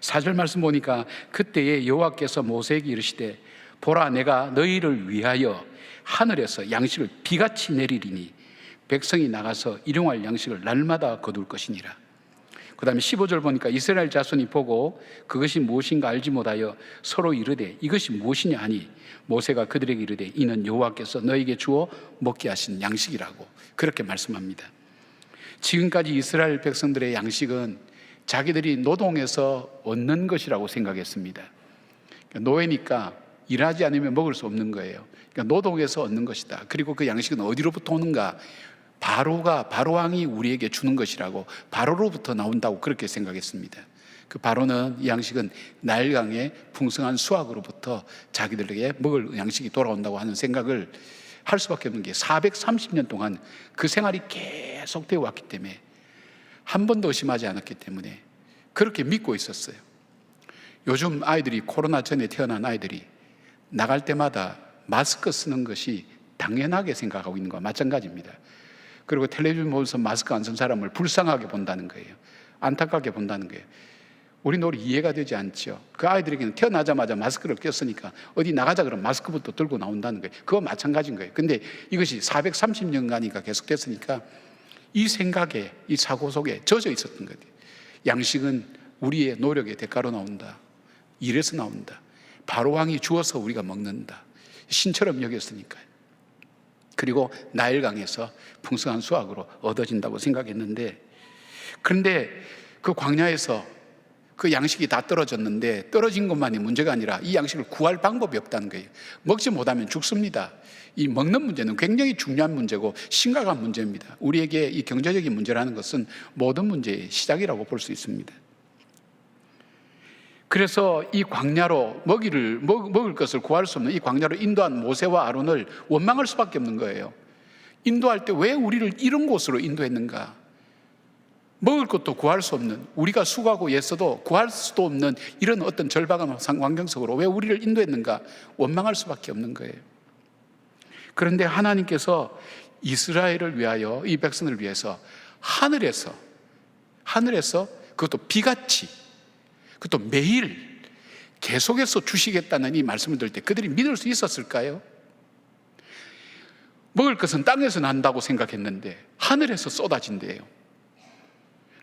4절 말씀 보니까 그때에 여호와께서 모세에게 이르시되 보라, 내가 너희를 위하여 하늘에서 양식을 비같이 내리리니 백성이 나가서 일용할 양식을 날마다 거둘 것이니라. 그 다음에 15절 보니까 이스라엘 자손이 보고 그것이 무엇인가 알지 못하여 서로 이르되 이것이 무엇이냐 하니 모세가 그들에게 이르되 이는 여호와께서 너에게 주어 먹게 하신 양식이라고 그렇게 말씀합니다. 지금까지 이스라엘 백성들의 양식은 자기들이 노동해서 얻는 것이라고 생각했습니다. 노예니까 일하지 않으면 먹을 수 없는 거예요. 그러니까 노동해서 얻는 것이다. 그리고 그 양식은 어디로부터 오는가? 바로왕이 우리에게 주는 것이라고, 바로로부터 나온다고 그렇게 생각했습니다. 그 바로는, 이 양식은 나일강의 풍성한 수확으로부터 자기들에게 먹을 양식이 돌아온다고 하는 생각을 할 수밖에 없는 게 430년 동안 그 생활이 계속되어 왔기 때문에, 한 번도 의심하지 않았기 때문에 그렇게 믿고 있었어요. 요즘 아이들이, 코로나 전에 태어난 아이들이 나갈 때마다 마스크 쓰는 것이 당연하게 생각하고 있는 거와 마찬가지입니다. 그리고 텔레비전 보면서 마스크 안 쓴 사람을 불쌍하게 본다는 거예요. 안타깝게 본다는 거예요. 우리는 오히려 이해가 되지 않죠. 그 아이들에게는 태어나자마자 마스크를 꼈으니까 어디 나가자 그러면 마스크부터 들고 나온다는 거예요. 그거 마찬가지인 거예요. 근데 이것이 430년간이니까 계속됐으니까 이 생각에, 이 사고 속에 젖어 있었던 거예요. 양식은 우리의 노력의 대가로 나온다. 일에서 나온다. 바로왕이 주어서 우리가 먹는다. 신처럼 여겼으니까요. 그리고 나일강에서 풍성한 수확으로 얻어진다고 생각했는데, 그런데 그 광야에서 그 양식이 다 떨어졌는데, 떨어진 것만이 문제가 아니라 이 양식을 구할 방법이 없다는 거예요. 먹지 못하면 죽습니다. 이 먹는 문제는 굉장히 중요한 문제고 심각한 문제입니다. 우리에게 이 경제적인 문제라는 것은 모든 문제의 시작이라고 볼 수 있습니다. 그래서 이 광야로 먹을 것을 구할 수 없는 이 광야로 인도한 모세와 아론을 원망할 수밖에 없는 거예요. 인도할 때 왜 우리를 이런 곳으로 인도했는가? 먹을 것도 구할 수 없는, 우리가 수고하고 애써도 구할 수도 없는 이런 어떤 절박한 환경 속으로 왜 우리를 인도했는가? 원망할 수밖에 없는 거예요. 그런데 하나님께서 이스라엘을 위하여, 이 백성을 위해서 하늘에서 그것도 비같이, 그것도 매일 계속해서 주시겠다는 이 말씀을 들을 때 그들이 믿을 수 있었을까요? 먹을 것은 땅에서 난다고 생각했는데 하늘에서 쏟아진대요.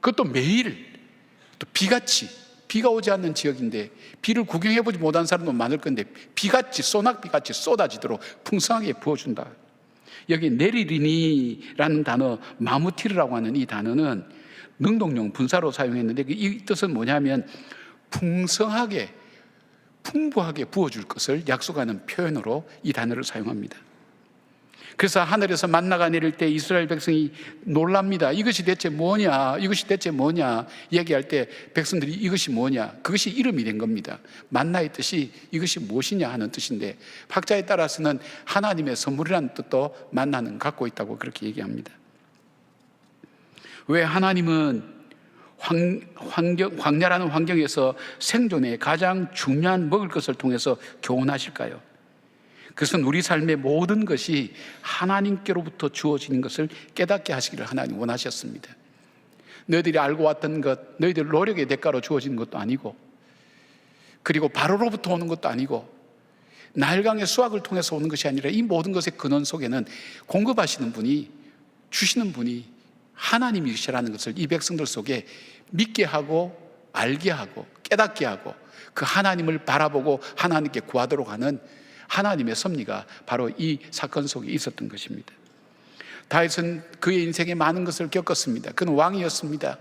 그것도 매일, 또 비같이, 비가 오지 않는 지역인데 비를 구경해보지 못한 사람도 많을 건데 비같이, 소낙비같이 쏟아지도록 풍성하게 부어준다. 여기 내리리니라는 단어, 마무티르라고 하는 이 단어는 능동용 분사로 사용했는데 이 뜻은 뭐냐면 풍성하게, 풍부하게 부어줄 것을 약속하는 표현으로 이 단어를 사용합니다. 그래서 하늘에서 만나가 내릴 때 이스라엘 백성이 놀랍니다. 이것이 대체 뭐냐? 이것이 대체 뭐냐? 얘기할 때 백성들이 이것이 뭐냐? 그것이 이름이 된 겁니다. 만나의 뜻이 이것이 무엇이냐 하는 뜻인데, 학자에 따라서는 하나님의 선물이라는 뜻도 만나는 갖고 있다고 그렇게 얘기합니다. 왜 하나님은 광야라는 환경에서 생존에 가장 중요한 먹을 것을 통해서 교훈하실까요? 그것은 우리 삶의 모든 것이 하나님께로부터 주어지는 것을 깨닫게 하시기를 하나님 원하셨습니다. 너희들이 알고 왔던 것, 너희들 노력의 대가로 주어지는 것도 아니고, 그리고 바로로부터 오는 것도 아니고, 나일강의 수확을 통해서 오는 것이 아니라 이 모든 것의 근원 속에는 공급하시는 분이, 주시는 분이 하나님이시라는 것을 이 백성들 속에 믿게 하고 알게 하고 깨닫게 하고 그 하나님을 바라보고 하나님께 구하도록 하는 하나님의 섭리가 바로 이 사건 속에 있었던 것입니다. 다윗은 그의 인생에 많은 것을 겪었습니다. 그는 왕이었습니다.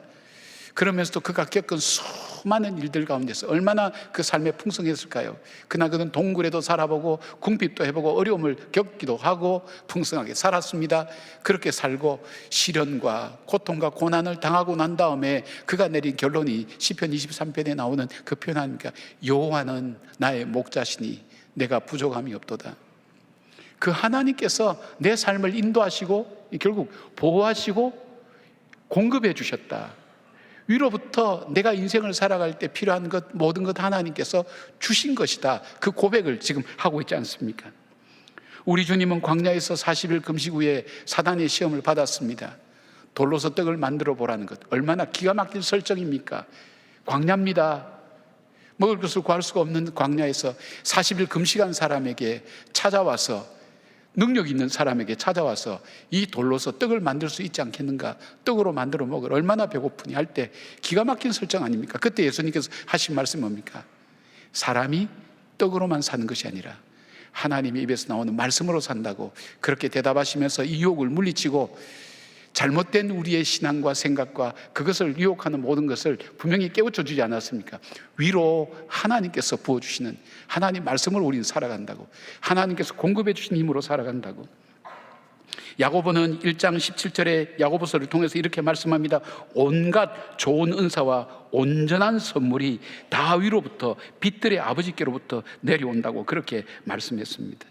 그러면서도 그가 겪은 수많은 일들 가운데서 얼마나 그 삶에 풍성했을까요? 그러나 그는 동굴에도 살아보고 궁핍도 해보고 어려움을 겪기도 하고 풍성하게 살았습니다. 그렇게 살고 시련과 고통과 고난을 당하고 난 다음에 그가 내린 결론이 시편 23편에 나오는 그 표현 아닙니까? 여호와는 나의 목자시니 내가 부족함이 없도다. 그 하나님께서 내 삶을 인도하시고 결국 보호하시고 공급해 주셨다. 위로부터 내가 인생을 살아갈 때 필요한 것, 모든 것 하나님께서 주신 것이다. 그 고백을 지금 하고 있지 않습니까? 우리 주님은 광야에서 40일 금식 후에 사단의 시험을 받았습니다. 돌로서 떡을 만들어 보라는 것, 얼마나 기가 막힌 설정입니까? 광야입니다. 먹을 것을 구할 수가 없는 광야에서 40일 금식한 사람에게 찾아와서, 능력 있는 사람에게 찾아와서 이 돌로서 떡을 만들 수 있지 않겠는가? 떡으로 만들어 먹을, 얼마나 배고프니 할 때 기가 막힌 설정 아닙니까? 그때 예수님께서 하신 말씀이 뭡니까? 사람이 떡으로만 사는 것이 아니라 하나님의 입에서 나오는 말씀으로 산다고 그렇게 대답하시면서 이 유혹을 물리치고 잘못된 우리의 신앙과 생각과 그것을 유혹하는 모든 것을 분명히 깨우쳐 주지 않았습니까? 위로 하나님께서 부어주시는 하나님 말씀으로 우리는 살아간다고, 하나님께서 공급해 주신 힘으로 살아간다고. 야고보는 1장 17절에 야고보서를 통해서 이렇게 말씀합니다. 온갖 좋은 은사와 온전한 선물이 다 위로부터 빛들의 아버지께로부터 내려온다고 그렇게 말씀했습니다.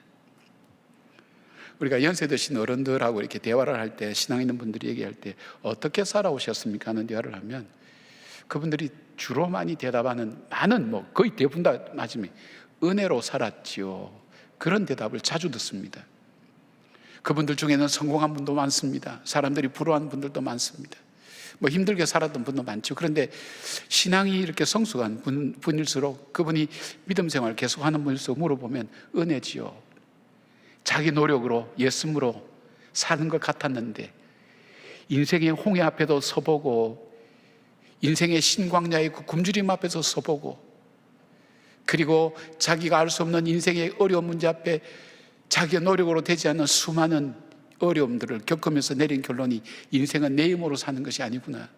우리가 연세 드신 어른들하고 이렇게 대화를 할 때, 신앙 있는 분들이 얘기할 때 어떻게 살아오셨습니까 하는 대화를 하면 그분들이 주로 많이 대답하는, 많은 거의 대부분 다 맞으면 은혜로 살았지요, 그런 대답을 자주 듣습니다. 그분들 중에는 성공한 분도 많습니다. 사람들이 부러워하는 분들도 많습니다. 힘들게 살았던 분도 많죠. 그런데 신앙이 이렇게 성숙한 분일수록, 그분이 믿음 생활을 계속하는 분일수록 물어보면 은혜지요, 자기 노력으로 예수님으로 사는 것 같았는데 인생의 홍해 앞에도 서보고, 인생의 신광야의 그 굶주림 앞에서 서보고, 그리고 자기가 알 수 없는 인생의 어려운 문제 앞에 자기의 노력으로 되지 않는 수많은 어려움들을 겪으면서 내린 결론이 인생은 내 힘으로 사는 것이 아니구나,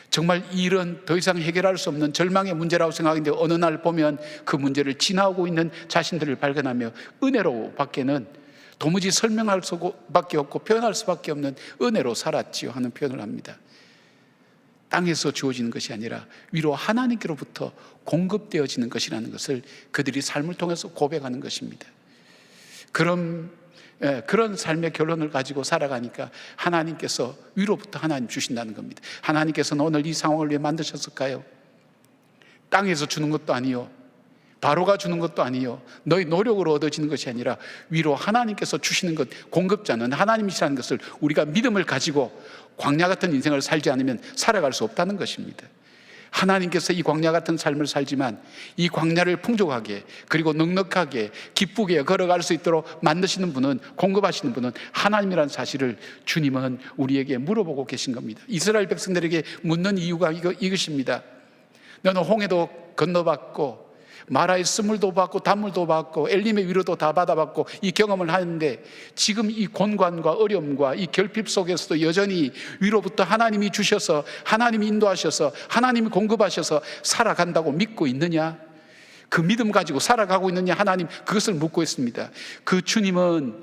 정말 이 일은 더 이상 해결할 수 없는 절망의 문제라고 생각했는데 어느 날 보면 그 문제를 지나오고 있는 자신들을 발견하며 은혜로 밖에는 도무지 설명할 수밖에 없고 표현할 수밖에 없는 은혜로 살았지요 하는 표현을 합니다. 땅에서 주어지는 것이 아니라 위로 하나님께로부터 공급되어지는 것이라는 것을 그들이 삶을 통해서 고백하는 것입니다. 그런 삶의 결론을 가지고 살아가니까 하나님께서 위로부터 하나님 주신다는 겁니다. 하나님께서는 오늘 이 상황을 왜 만드셨을까요? 땅에서 주는 것도 아니요, 바로가 주는 것도 아니요, 너희 노력으로 얻어지는 것이 아니라 위로 하나님께서 주시는 것, 공급자는 하나님이시라는 것을 우리가 믿음을 가지고 광야 같은 인생을 살지 않으면 살아갈 수 없다는 것입니다. 하나님께서 이 광야 같은 삶을 살지만 이 광야를 풍족하게, 그리고 넉넉하게 기쁘게 걸어갈 수 있도록 만드시는 분은, 공급하시는 분은 하나님이라는 사실을 주님은 우리에게 물어보고 계신 겁니다. 이스라엘 백성들에게 묻는 이유가 이것입니다. 너는 홍해도 건너봤고 마라의 쓴물도 받고 단물도 받고 엘림의 위로도 다 받아봤고 이 경험을 하는데, 지금 이 곤관과 어려움과 이 결핍 속에서도 여전히 위로부터 하나님이 주셔서, 하나님이 인도하셔서, 하나님이 공급하셔서 살아간다고 믿고 있느냐? 그 믿음 가지고 살아가고 있느냐? 하나님 그것을 묻고 있습니다. 그 주님은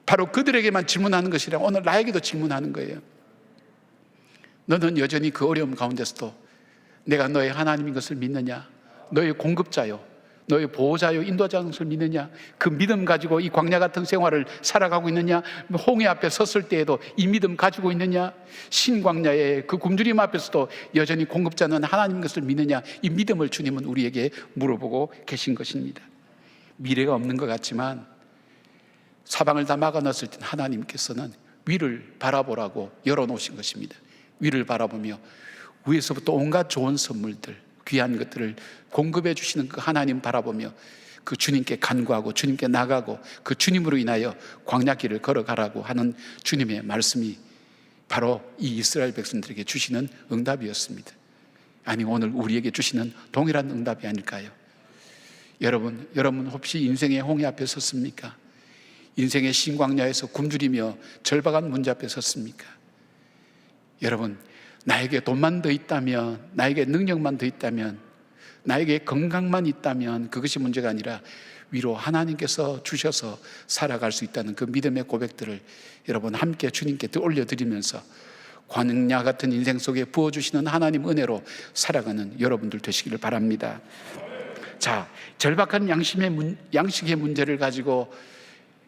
바로 그들에게만 질문하는 것이라 오늘 나에게도 질문하는 거예요. 너는 여전히 그 어려움 가운데서도 내가 너의 하나님인 것을 믿느냐? 너의 공급자요, 너의 보호자요, 인도자인 것을 믿느냐? 그 믿음 가지고 이 광야 같은 생활을 살아가고 있느냐? 홍해 앞에 섰을 때에도 이 믿음 가지고 있느냐? 신광야의 그 굶주림 앞에서도 여전히 공급자는 하나님인 것을 믿느냐? 이 믿음을 주님은 우리에게 물어보고 계신 것입니다. 미래가 없는 것 같지만 사방을 다 막아놨을 때 하나님께서는 위를 바라보라고 열어놓으신 것입니다. 위를 바라보며 위에서부터 온갖 좋은 선물들, 귀한 것들을 공급해 주시는 그 하나님 바라보며 그 주님께 간구하고 주님께 나가고 그 주님으로 인하여 광야길을 걸어가라고 하는 주님의 말씀이 바로 이 이스라엘 백성들에게 주시는 응답이었습니다. 아니, 오늘 우리에게 주시는 동일한 응답이 아닐까요? 여러분 혹시 인생의 홍해 앞에 섰습니까? 인생의 신광야에서 굶주리며 절박한 문제 앞에 섰습니까? 여러분, 나에게 돈만 더 있다면, 나에게 능력만 더 있다면, 나에게 건강만 있다면 그것이 문제가 아니라 위로 하나님께서 주셔서 살아갈 수 있다는 그 믿음의 고백들을 여러분 함께 주님께 올려드리면서 광야 같은 인생 속에 부어주시는 하나님 은혜로 살아가는 여러분들 되시기를 바랍니다. 자, 절박한 양식의 문제를 가지고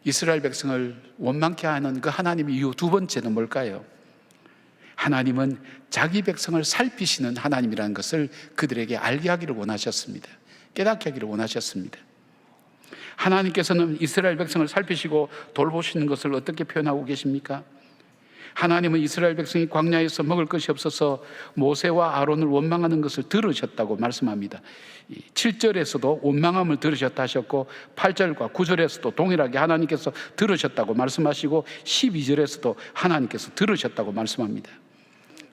이스라엘 백성을 원망케 하는 그 하나님의 이유 두 번째는 뭘까요? 하나님은 자기 백성을 살피시는 하나님이라는 것을 그들에게 알게 하기를 원하셨습니다. 깨닫게 하기를 원하셨습니다. 하나님께서는 이스라엘 백성을 살피시고 돌보시는 것을 어떻게 표현하고 계십니까? 하나님은 이스라엘 백성이 광야에서 먹을 것이 없어서 모세와 아론을 원망하는 것을 들으셨다고 말씀합니다. 7절에서도 원망함을 들으셨다 하셨고 8절과 9절에서도 동일하게 하나님께서 들으셨다고 말씀하시고 12절에서도 하나님께서 들으셨다고 말씀합니다.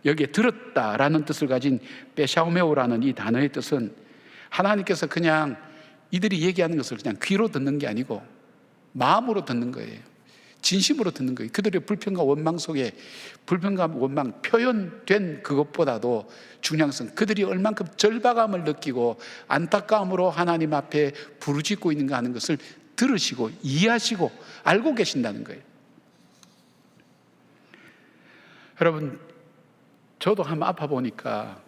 여기에 들었다라는 뜻을 가진 베샤오메오라는 이 단어의 뜻은 하나님께서 그냥 이들이 얘기하는 것을 그냥 귀로 듣는 게 아니고 마음으로 듣는 거예요. 진심으로 듣는 거예요. 그들의 불평과 원망 속에 불평과 원망 표현된 그것보다도 중요한 것은 그들이 얼만큼 절박함을 느끼고 안타까움으로 하나님 앞에 부르짖고 있는가 하는 것을 들으시고 이해하시고 알고 계신다는 거예요. 여러분, 저도 한번 아파 보니까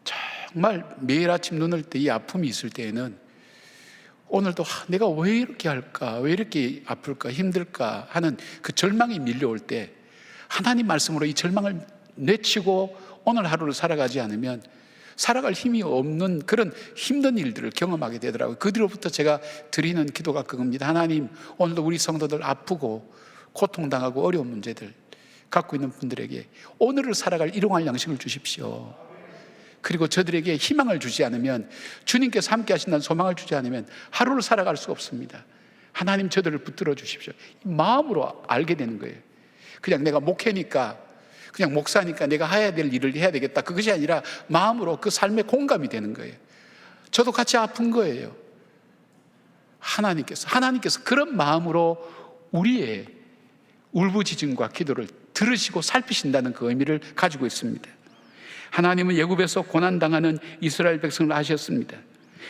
정말 매일 아침 눈을 때 이 아픔이 있을 때에는 오늘도 내가 왜 이렇게 할까, 왜 이렇게 아플까, 힘들까 하는 그 절망이 밀려올 때 하나님 말씀으로 이 절망을 내치고 오늘 하루를 살아가지 않으면 살아갈 힘이 없는 그런 힘든 일들을 경험하게 되더라고요. 그 뒤로부터 제가 드리는 기도가 그겁니다. 하나님, 오늘도 우리 성도들 아프고 고통당하고 어려운 문제들 갖고 있는 분들에게 오늘을 살아갈 일용할 양식을 주십시오. 그리고 저들에게 희망을 주지 않으면, 주님께서 함께 하신다는 소망을 주지 않으면 하루를 살아갈 수 없습니다. 하나님, 저들을 붙들어 주십시오. 마음으로 알게 되는 거예요. 그냥 내가 목회니까, 그냥 목사니까 내가 해야 될 일을 해야 되겠다, 그것이 아니라 마음으로 그 삶에 공감이 되는 거예요. 저도 같이 아픈 거예요. 하나님께서 그런 마음으로 우리의 울부짖음과 기도를 들으시고 살피신다는 그 의미를 가지고 있습니다. 하나님은 애굽에서 고난당하는 이스라엘 백성을 아셨습니다.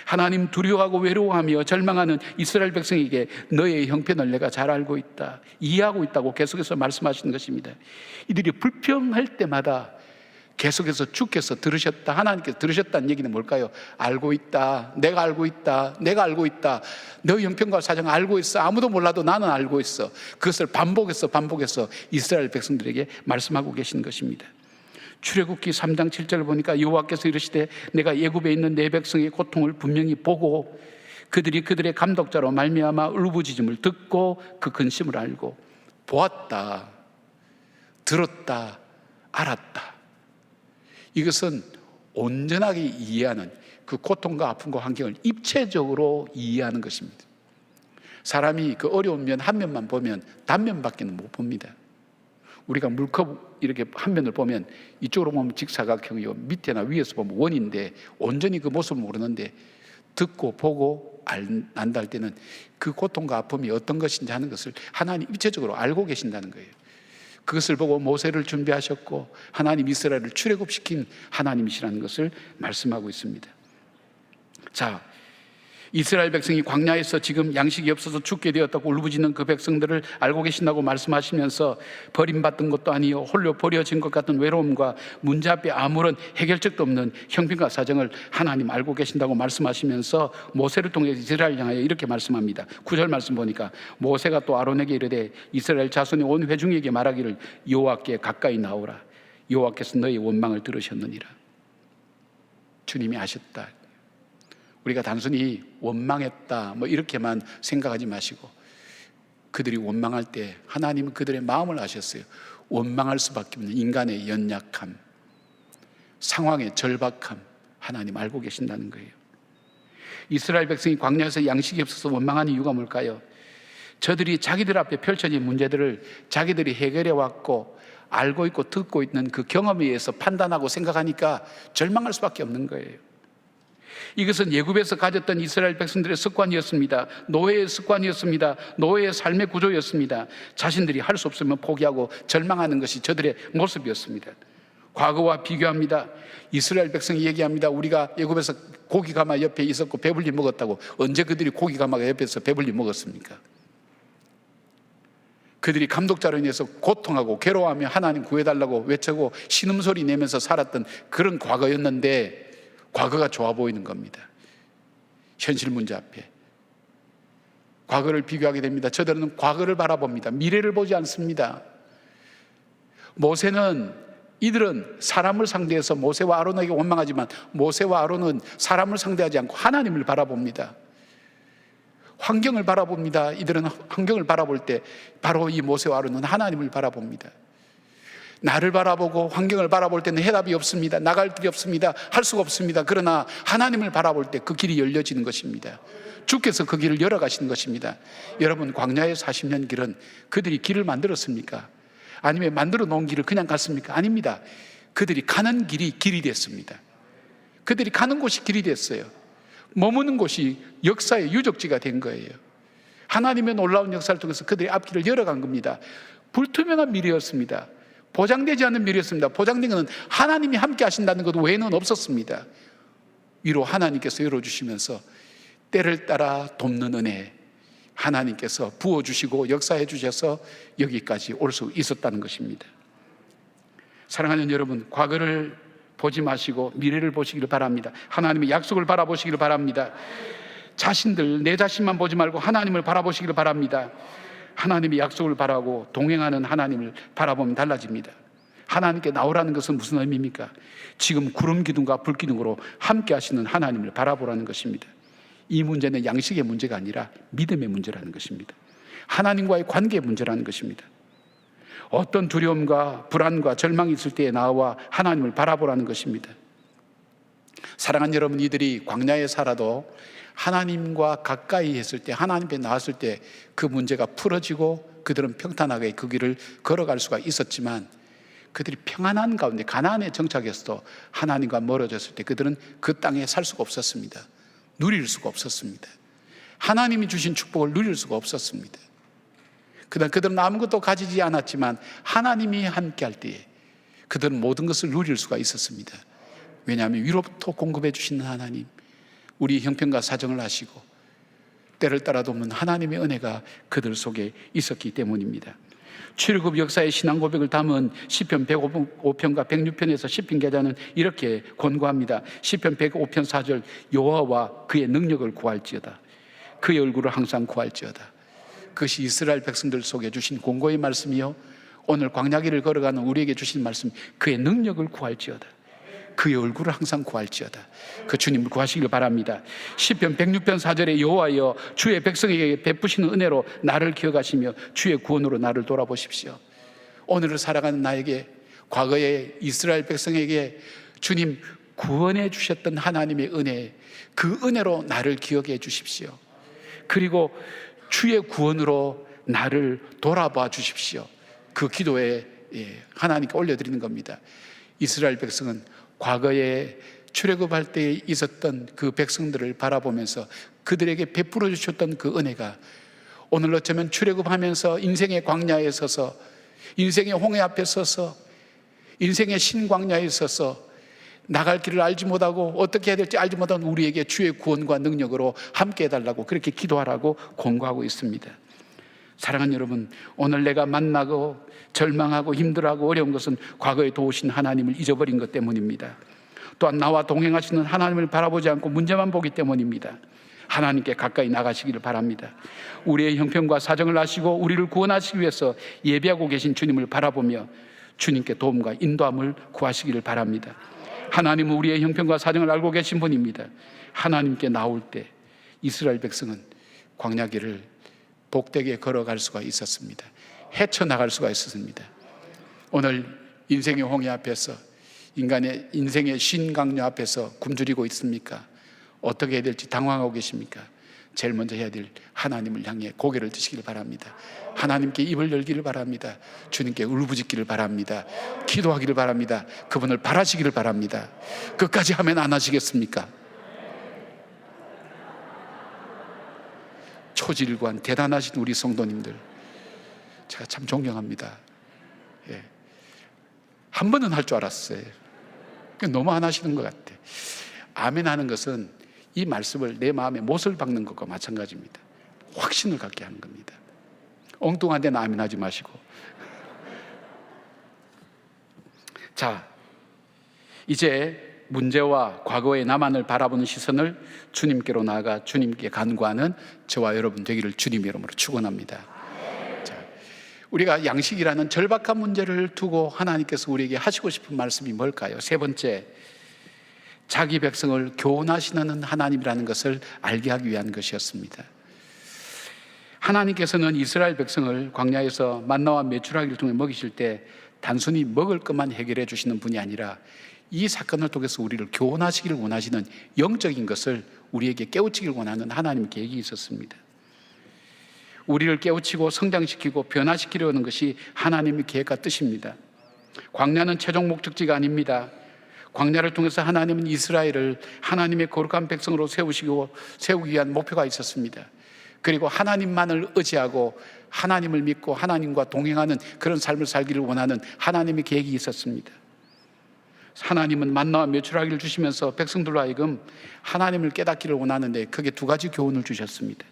하나님, 두려워하고 외로워하며 절망하는 이스라엘 백성에게 너의 형편을 내가 잘 알고 있다, 이해하고 있다고 계속해서 말씀하시는 것입니다. 이들이 불평할 때마다 계속해서 주께서 들으셨다, 하나님께서 들으셨다는 얘기는 뭘까요? 알고 있다, 내가 알고 있다, 내가 알고 있다, 너의 형편과 사정 알고 있어, 아무도 몰라도 나는 알고 있어. 그것을 반복해서 이스라엘 백성들에게 말씀하고 계신 것입니다. 출애굽기 3장 7절을 보니까 여호와께서 이르시되 내가 애굽에 있는 내 백성의 고통을 분명히 보고 그들이 그들의 감독자로 말미암아 울부짖음을 듣고 그 근심을 알고 보았다, 들었다, 알았다. 이것은 온전하게 이해하는, 그 고통과 아픔과 환경을 입체적으로 이해하는 것입니다. 사람이 그 어려운 면 한 면만 보면 단면밖에는 못 봅니다. 우리가 물컵 이렇게 한 면을 보면 이쪽으로 보면 직사각형이요, 밑에나 위에서 보면 원인데 온전히 그 모습을 모르는데 듣고 보고 안다 할 때는 그 고통과 아픔이 어떤 것인지 하는 것을 하나님 입체적으로 알고 계신다는 거예요. 그것을 보고 모세를 준비하셨고 하나님 이스라엘을 출애굽시킨 하나님이시라는 것을 말씀하고 있습니다. 자, 이스라엘 백성이 광야에서 지금 양식이 없어서 죽게 되었다고 울부짖는 그 백성들을 알고 계신다고 말씀하시면서 버림받은 것도 아니요 홀로 버려진 것 같은 외로움과 문제 앞에 아무런 해결책도 없는 형편과 사정을 하나님 알고 계신다고 말씀하시면서 모세를 통해 이스라엘 향하여 이렇게 말씀합니다. 9절 말씀 보니까 모세가 또 아론에게 이르되 이스라엘 자손의 온 회중에게 말하기를 여호와께 가까이 나오라, 여호와께서 너희 원망을 들으셨느니라. 주님이 아셨다. 우리가 단순히 원망했다 이렇게만 생각하지 마시고, 그들이 원망할 때 하나님은 그들의 마음을 아셨어요. 원망할 수밖에 없는 인간의 연약함, 상황의 절박함 하나님 알고 계신다는 거예요. 이스라엘 백성이 광야에서 양식이 없어서 원망하는 이유가 뭘까요? 저들이 자기들 앞에 펼쳐진 문제들을 자기들이 해결해 왔고 알고 있고 듣고 있는 그 경험에 의해서 판단하고 생각하니까 절망할 수밖에 없는 거예요. 이것은 애굽에서 가졌던 이스라엘 백성들의 습관이었습니다. 노예의 습관이었습니다. 노예의 삶의 구조였습니다. 자신들이 할 수 없으면 포기하고 절망하는 것이 저들의 모습이었습니다. 과거와 비교합니다. 이스라엘 백성이 얘기합니다. 우리가 애굽에서 고기 가마 옆에 있었고 배불리 먹었다고. 언제 그들이 고기 가마가 옆에서 배불리 먹었습니까? 그들이 감독자로 인해서 고통하고 괴로워하며 하나님 구해달라고 외치고 신음소리 내면서 살았던 그런 과거였는데 과거가 좋아 보이는 겁니다. 현실 문제 앞에 과거를 비교하게 됩니다. 저들은 과거를 바라봅니다. 미래를 보지 않습니다. 이들은 사람을 상대해서 모세와 아론에게 원망하지만 모세와 아론은 사람을 상대하지 않고 하나님을 바라봅니다. 환경을 바라봅니다. 이들은 환경을 바라볼 때 바로 이 모세와 아론은 하나님을 바라봅니다. 나를 바라보고 환경을 바라볼 때는 해답이 없습니다. 나갈 길이 없습니다. 할 수가 없습니다. 그러나 하나님을 바라볼 때 그 길이 열려지는 것입니다. 주께서 그 길을 열어가시는 것입니다. 여러분, 광야의 40년 길은 그들이 길을 만들었습니까? 아니면 만들어 놓은 길을 그냥 갔습니까? 아닙니다. 그들이 가는 길이 됐습니다. 그들이 가는 곳이 길이 됐어요. 머무는 곳이 역사의 유적지가 된 거예요. 하나님의 놀라운 역사를 통해서 그들의 앞길을 열어간 겁니다. 불투명한 미래였습니다. 보장되지 않는 미래였습니다. 보장된 것은 하나님이 함께 하신다는 것 외에는 없었습니다. 위로 하나님께서 열어주시면서 때를 따라 돕는 은혜, 하나님께서 부어주시고 역사해 주셔서 여기까지 올 수 있었다는 것입니다. 사랑하는 여러분, 과거를 보지 마시고 미래를 보시기를 바랍니다. 하나님의 약속을 바라보시기를 바랍니다. 자신들, 내 자신만 보지 말고 하나님을 바라보시기를 바랍니다. 하나님의 약속을 바라고 동행하는 하나님을 바라보면 달라집니다. 하나님께 나오라는 것은 무슨 의미입니까? 지금 구름 기둥과 불 기둥으로 함께 하시는 하나님을 바라보라는 것입니다. 이 문제는 양식의 문제가 아니라 믿음의 문제라는 것입니다. 하나님과의 관계의 문제라는 것입니다. 어떤 두려움과 불안과 절망이 있을 때에 나와 하나님을 바라보라는 것입니다. 사랑하는 여러분, 이들이 광야에 살아도 하나님과 가까이 했을 때, 하나님 앞에 나왔을 때 그 문제가 풀어지고 그들은 평탄하게 그 길을 걸어갈 수가 있었지만, 그들이 평안한 가운데 가나안에 정착했어도 하나님과 멀어졌을 때 그들은 그 땅에 살 수가 없었습니다. 누릴 수가 없었습니다. 하나님이 주신 축복을 누릴 수가 없었습니다. 그들은 아무것도 가지지 않았지만 하나님이 함께 할 때에 그들은 모든 것을 누릴 수가 있었습니다. 왜냐하면 위로부터 공급해 주시는 하나님, 우리 형편과 사정을 아시고 때를 따라 돕는 하나님의 은혜가 그들 속에 있었기 때문입니다. 출애굽 역사의 신앙 고백을 담은 시편 105편과 106편에서 시편 기자는 이렇게 권고합니다. 시편 105편 4절, 여호와와 그의 능력을 구할지어다. 그의 얼굴을 항상 구할지어다. 그것이 이스라엘 백성들 속에 주신 공고의 말씀이요, 오늘 광야길을 걸어가는 우리에게 주신 말씀, 그의 능력을 구할지어다. 그의 얼굴을 항상 구할지어다. 그 주님을 구하시길 바랍니다. 시편 106편 4절에 여호와여 주의 백성에게 베푸시는 은혜로 나를 기억하시며 주의 구원으로 나를 돌아보십시오. 오늘을 살아가는 나에게, 과거의 이스라엘 백성에게 주님 구원해 주셨던 하나님의 은혜, 그 은혜로 나를 기억해 주십시오. 그리고 주의 구원으로 나를 돌아봐 주십시오. 그 기도에 하나님께 올려드리는 겁니다. 이스라엘 백성은 과거에 출애굽할 때 있었던 그 백성들을 바라보면서 그들에게 베풀어 주셨던 그 은혜가 오늘 어쩌면 출애굽하면서 인생의 광야에 서서, 인생의 홍해 앞에 서서, 인생의 신광야에 서서 나갈 길을 알지 못하고 어떻게 해야 될지 알지 못한 우리에게 주의 구원과 능력으로 함께 해달라고 그렇게 기도하라고 권고하고 있습니다. 사랑하는 여러분, 오늘 내가 만나고 절망하고 힘들어하고 어려운 것은 과거에 도우신 하나님을 잊어버린 것 때문입니다. 또한 나와 동행하시는 하나님을 바라보지 않고 문제만 보기 때문입니다. 하나님께 가까이 나가시기를 바랍니다. 우리의 형편과 사정을 아시고 우리를 구원하시기 위해서 예비하고 계신 주님을 바라보며 주님께 도움과 인도함을 구하시기를 바랍니다. 하나님은 우리의 형편과 사정을 알고 계신 분입니다. 하나님께 나올 때 이스라엘 백성은 광야길을 복되게 걸어갈 수가 있었습니다. 헤쳐나갈 수가 있었습니다. 오늘 인생의 홍해 앞에서, 인간의 인생의 신강류 앞에서 굶주리고 있습니까? 어떻게 해야 될지 당황하고 계십니까? 제일 먼저 해야 될 하나님을 향해 고개를 드시기를 바랍니다. 하나님께 입을 열기를 바랍니다. 주님께 울부짖기를 바랍니다. 기도하기를 바랍니다. 그분을 바라시기를 바랍니다. 끝까지 하면 안 하시겠습니까? 초질관 대단하신 우리 성도님들, 제가 참 존경합니다. 한 번은 할 줄 알았어요. 너무 안 하시는 것 같아. 아멘 하는 것은 이 말씀을 내 마음에 못을 박는 것과 마찬가지입니다. 확신을 갖게 하는 겁니다. 엉뚱한 데는 아멘 하지 마시고. 자, 이제 문제와 과거의 나만을 바라보는 시선을 주님께로 나아가 주님께 간구하는 저와 여러분 되기를 주님의 이름으로 축원합니다. 자, 우리가 양식이라는 절박한 문제를 두고 하나님께서 우리에게 하시고 싶은 말씀이 뭘까요? 세 번째, 자기 백성을 교훈하시는 하나님이라는 것을 알게 하기 위한 것이었습니다. 하나님께서는 이스라엘 백성을 광야에서 만나와 메추라기를 통해 먹이실 때 단순히 먹을 것만 해결해 주시는 분이 아니라 이 사건을 통해서 우리를 교훈하시기를 원하시는 영적인 것을 우리에게 깨우치기를 원하는 하나님의 계획이 있었습니다. 우리를 깨우치고 성장시키고 변화시키려는 것이 하나님의 계획과 뜻입니다. 광야는 최종 목적지가 아닙니다. 광야를 통해서 하나님은 이스라엘을 하나님의 거룩한 백성으로 세우기 위한 목표가 있었습니다. 그리고 하나님만을 의지하고 하나님을 믿고 하나님과 동행하는 그런 삶을 살기를 원하는 하나님의 계획이 있었습니다. 하나님은 만나와 메추라기를 주시면서 백성들로 하여금 하나님을 깨닫기를 원하는데 크게 두 가지 교훈을 주셨습니다.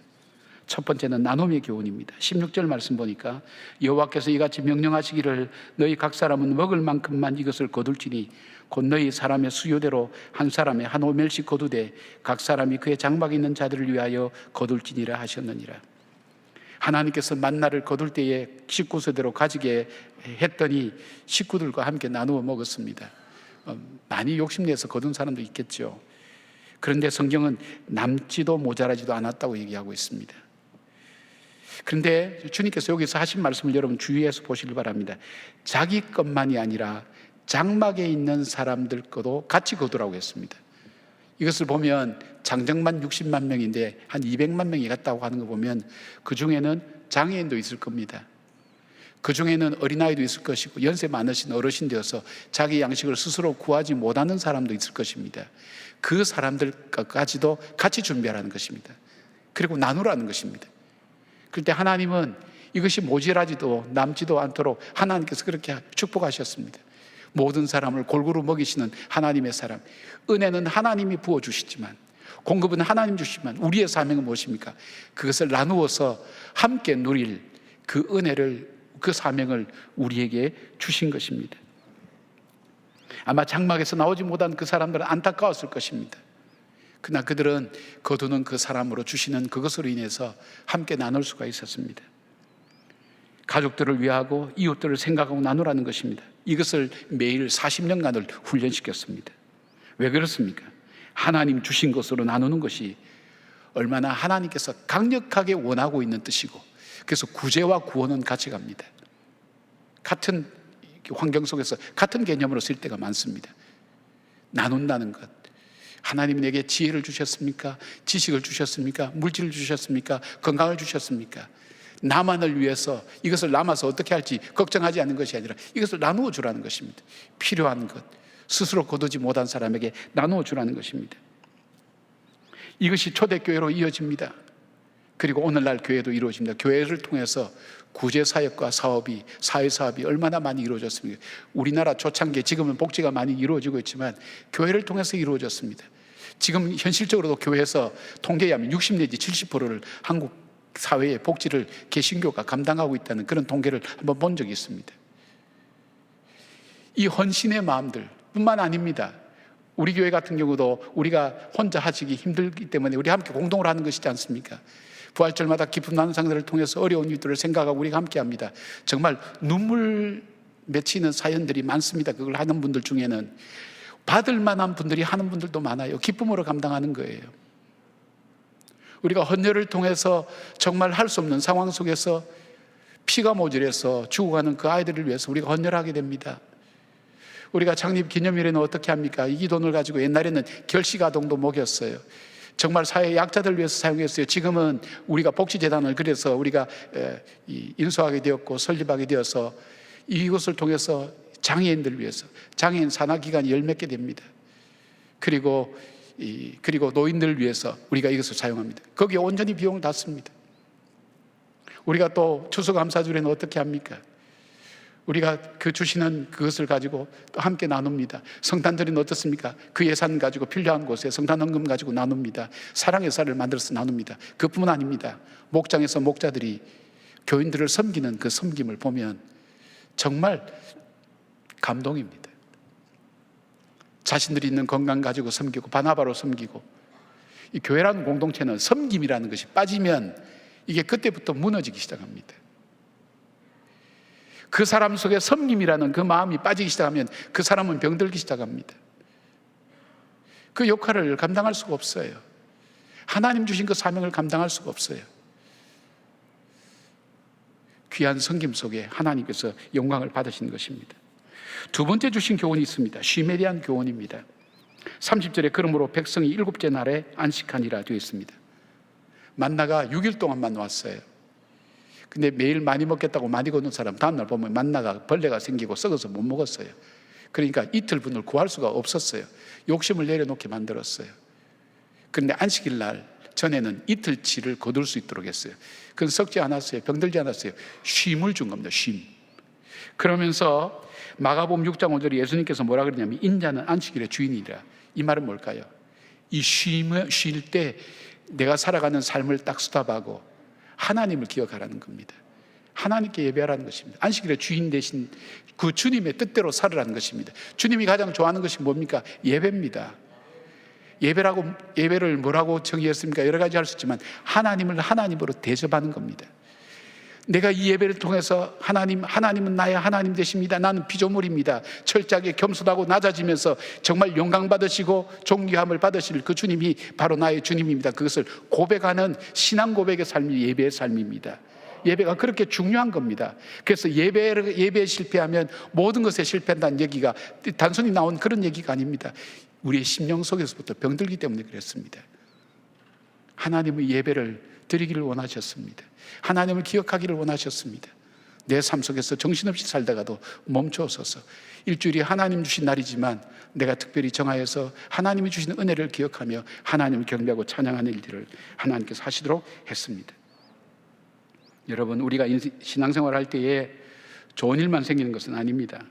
첫 번째는 나눔의 교훈입니다. 16절 말씀 보니까 여호와께서 이같이 명령하시기를 너희 각 사람은 먹을 만큼만 이것을 거둘지니 곧 너희 사람의 수요대로 한 사람의 한 오멜씩 거두되 각 사람이 그의 장막에 있는 자들을 위하여 거둘지니라 하셨느니라. 하나님께서 만나를 거둘 때에 식구수대로 가지게 했더니 식구들과 함께 나누어 먹었습니다. 많이 욕심내서 거둔 사람도 있겠죠. 그런데 성경은 남지도 모자라지도 않았다고 얘기하고 있습니다. 그런데 주님께서 여기서 하신 말씀을 여러분 주의해서 보시길 바랍니다. 자기 것만이 아니라 장막에 있는 사람들 것도 같이 거두라고 했습니다. 이것을 보면 장정만 60만 명인데 한 200만 명이 갔다고 하는 거 보면 그 중에는 장애인도 있을 겁니다. 그 중에는 어린아이도 있을 것이고 연세 많으신 어르신 되어서 자기 양식을 스스로 구하지 못하는 사람도 있을 것입니다. 그 사람들까지도 같이 준비하라는 것입니다. 그리고 나누라는 것입니다. 그럴 때 하나님은 이것이 모자라지도 남지도 않도록 하나님께서 그렇게 축복하셨습니다. 모든 사람을 골고루 먹이시는 하나님의 사람. 은혜는 하나님이 부어주시지만 공급은 하나님 주시지만 우리의 사명은 무엇입니까? 그것을 나누어서 함께 누릴 그 은혜를, 그 사명을 우리에게 주신 것입니다. 아마 장막에서 나오지 못한 그 사람들은 안타까웠을 것입니다. 그러나 그들은 거두는 그 사람으로 주시는 그것으로 인해서 함께 나눌 수가 있었습니다. 가족들을 위하고 이웃들을 생각하고 나누라는 것입니다. 이것을 매일 40년간을 훈련시켰습니다. 왜 그렇습니까? 하나님 주신 것으로 나누는 것이 얼마나 하나님께서 강력하게 원하고 있는 뜻이고, 그래서 구제와 구원은 같이 갑니다. 같은 환경 속에서 같은 개념으로 쓸 때가 많습니다. 나눈다는 것. 하나님이 내게 지혜를 주셨습니까? 지식을 주셨습니까? 물질을 주셨습니까? 건강을 주셨습니까? 나만을 위해서 이것을 남아서 어떻게 할지 걱정하지 않는 것이 아니라 이것을 나누어 주라는 것입니다. 필요한 것, 스스로 거두지 못한 사람에게 나누어 주라는 것입니다. 이것이 초대교회로 이어집니다. 그리고 오늘날 교회도 이루어집니다. 교회를 통해서 구제사역과 사업이, 사회사업이 얼마나 많이 이루어졌습니까? 우리나라 초창기에 지금은 복지가 많이 이루어지고 있지만 교회를 통해서 이루어졌습니다. 지금 현실적으로도 교회에서 통계에 의하면 60 내지 70%를 한국 사회의 복지를 개신교가 감당하고 있다는 그런 통계를 한번 본 적이 있습니다. 이 헌신의 마음들 뿐만 아닙니다. 우리 교회 같은 경우도 우리가 혼자 하시기 힘들기 때문에 우리 함께 공동으로 하는 것이지 않습니까? 부활절마다 기쁨 나누는 상들을 통해서 어려운 이들을 생각하고 우리가 함께 합니다. 정말 눈물 맺히는 사연들이 많습니다. 그걸 하는 분들 중에는 받을 만한 분들이 하는 분들도 많아요. 기쁨으로 감당하는 거예요. 우리가 헌혈을 통해서 정말 할 수 없는 상황 속에서 피가 모자라서 죽어가는 그 아이들을 위해서 우리가 헌혈하게 됩니다. 우리가 창립 기념일에는 어떻게 합니까? 이 돈을 가지고 옛날에는 결식아동도 먹였어요. 정말 사회 약자들 위해서 사용했어요. 지금은 우리가 복지재단을 그래서 우리가 인수하게 되었고 설립하게 되어서 이것을 통해서 장애인들 위해서 장애인 산하기관이 10몇 개 됩니다. 그리고 노인들을 위해서 우리가 이것을 사용합니다. 거기에 온전히 비용을 다 씁니다. 우리가 또 추수감사절에는 어떻게 합니까? 우리가 그 주시는 그것을 가지고 또 함께 나눕니다. 성탄절에는 어떻습니까? 그 예산 가지고 필요한 곳에 성탄 헌금 가지고 나눕니다. 사랑의 쌀을 만들어서 나눕니다. 그뿐만 아닙니다. 목장에서 목자들이 교인들을 섬기는 그 섬김을 보면 정말 감동입니다. 자신들이 있는 건강 가지고 섬기고 바나바로 섬기고, 이 교회라는 공동체는 섬김이라는 것이 빠지면 이게 그때부터 무너지기 시작합니다. 그 사람 속에 섬김이라는 그 마음이 빠지기 시작하면 그 사람은 병들기 시작합니다. 그 역할을 감당할 수가 없어요. 하나님 주신 그 사명을 감당할 수가 없어요. 귀한 섬김 속에 하나님께서 영광을 받으시는 것입니다. 두 번째 주신 교훈이 있습니다. 쉼에 대한 교훈입니다. 30절에 그러므로 백성이 7째 날에 안식하니라 되어 있습니다. 만나가 6일 동안만 왔어요. 근데 매일 많이 먹겠다고 많이 걷는 사람 다음날 보면 만나가 벌레가 생기고 썩어서 못 먹었어요. 그러니까 이틀 분을 구할 수가 없었어요. 욕심을 내려놓게 만들었어요. 그런데 안식일 날 전에는 이틀치를 거둘 수 있도록 했어요. 그건 썩지 않았어요. 병들지 않았어요. 쉼을 준 겁니다. 쉼. 그러면서 마가복음 6장 5절에 예수님께서 뭐라 그러냐면 인자는 안식일의 주인이라. 이 말은 뭘까요? 이 쉴 때 내가 살아가는 삶을 딱 스탑하고 하나님을 기억하라는 겁니다. 하나님께 예배하라는 것입니다. 안식일의 주인 되신 그 주님의 뜻대로 살으라는 것입니다. 주님이 가장 좋아하는 것이 뭡니까? 예배입니다. 예배를 뭐라고 정의했습니까? 여러 가지 할 수 있지만 하나님을 하나님으로 대접하는 겁니다. 내가 이 예배를 통해서 하나님은 나의 하나님 되십니다. 나는 피조물입니다. 철저하게 겸손하고 낮아지면서 정말 영광 받으시고 존귀함을 받으실 그 주님이 바로 나의 주님입니다. 그것을 고백하는 신앙 고백의 삶이 예배의 삶입니다. 예배가 그렇게 중요한 겁니다. 그래서 예배에 실패하면 모든 것에 실패한다는 얘기가 단순히 나온 그런 얘기가 아닙니다. 우리의 심령 속에서부터 병들기 때문에 그랬습니다. 하나님의 예배를 드리기를 원하셨습니다. 하나님을 기억하기를 원하셨습니다. 내 삶 속에서 정신없이 살다가도 멈춰서서 일주일이 하나님 주신 날이지만 내가 특별히 정하여서 하나님이 주신 은혜를 기억하며 하나님을 경배하고 찬양하는 일들을 하나님께서 하시도록 했습니다. 여러분, 우리가 신앙생활 할 때에 좋은 일만 생기는 것은 아닙니다.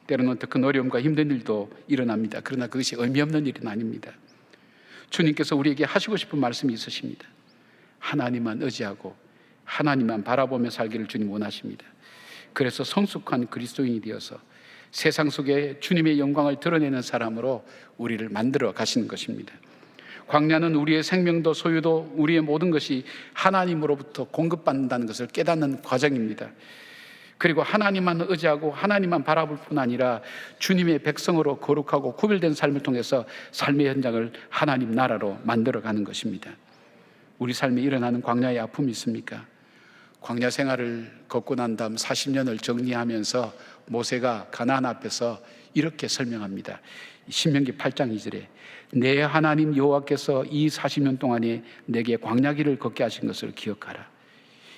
때로는 더 큰 어려움과 힘든 일도 일어납니다. 그러나 그것이 의미 없는 일은 아닙니다. 주님께서 우리에게 하시고 싶은 말씀이 있으십니다. 하나님만 의지하고 하나님만 바라보며 살기를 주님 원하십니다. 그래서 성숙한 그리스도인이 되어서 세상 속에 주님의 영광을 드러내는 사람으로 우리를 만들어 가시는 것입니다. 광야는 우리의 생명도 소유도 우리의 모든 것이 하나님으로부터 공급받는다는 것을 깨닫는 과정입니다. 그리고 하나님만 의지하고 하나님만 바라볼 뿐 아니라 주님의 백성으로 거룩하고 구별된 삶을 통해서 삶의 현장을 하나님 나라로 만들어가는 것입니다. 우리 삶에 일어나는 광야의 아픔이 있습니까? 광야 생활을 걷고 난 다음 40년을 정리하면서 모세가 가나안 앞에서 이렇게 설명합니다. 신명기 8장 2절에 내 하나님 여호와께서 이 40년 동안에 내게 광야길을 걷게 하신 것을 기억하라.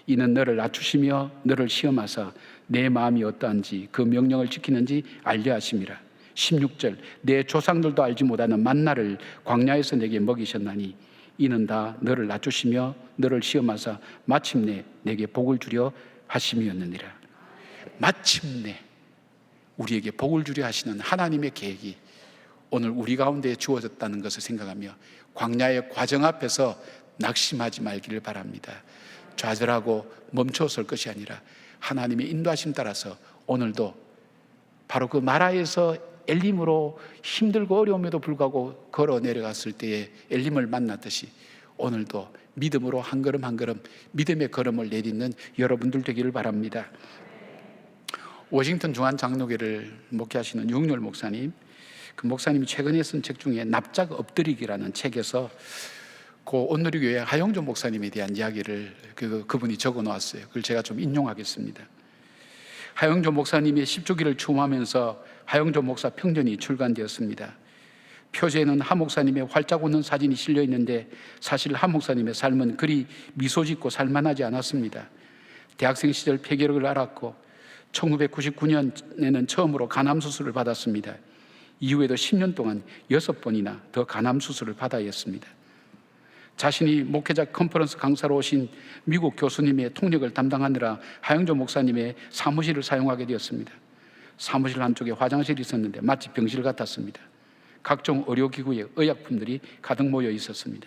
이는 너를 낮추시며 너를 시험하사 내 마음이 어떠한지 그 명령을 지키는지 알려 하심이라. 16절 내 조상들도 알지 못하는 만나를 광야에서 내게 먹이셨나니 이는 다 너를 낮추시며 너를 시험하사 마침내 내게 복을 주려 하심이었느니라. 마침내 우리에게 복을 주려 하시는 하나님의 계획이 오늘 우리 가운데 주어졌다는 것을 생각하며 광야의 과정 앞에서 낙심하지 말기를 바랍니다. 좌절하고 멈춰설 것이 아니라 하나님의 인도하심 따라서 오늘도 바로 그 마라에서 엘림으로 힘들고 어려움에도 불구하고 걸어 내려갔을 때에 엘림을 만났듯이 오늘도 믿음으로 한 걸음 한 걸음 믿음의 걸음을 내딛는 여러분들 되기를 바랍니다. 워싱턴 중앙장로교를 목회하시는 유흥열 목사님, 그 목사님이 최근에 쓴 책 중에 납작 엎드리기라는 책에서 그 온누리교회 하영조 목사님에 대한 이야기를 그분이 적어 놓았어요. 그걸 제가 좀 인용하겠습니다. 하영조 목사님의 10주기를 추모하면서 하영조 목사 평전이 출간되었습니다. 표지에는 하 목사님의 활짝 웃는 사진이 실려 있는데 사실 하 목사님의 삶은 그리 미소 짓고 살만하지 않았습니다. 대학생 시절 폐결핵을 앓았고 1999년에는 처음으로 간암 수술을 받았습니다. 이후에도 10년 동안 6번이나 더 간암 수술을 받아야 했습니다. 자신이 목회자 컨퍼런스 강사로 오신 미국 교수님의 통역을 담당하느라 하영조 목사님의 사무실을 사용하게 되었습니다. 사무실 한쪽에 화장실이 있었는데 마치 병실 같았습니다. 각종 의료기구에 의약품들이 가득 모여 있었습니다.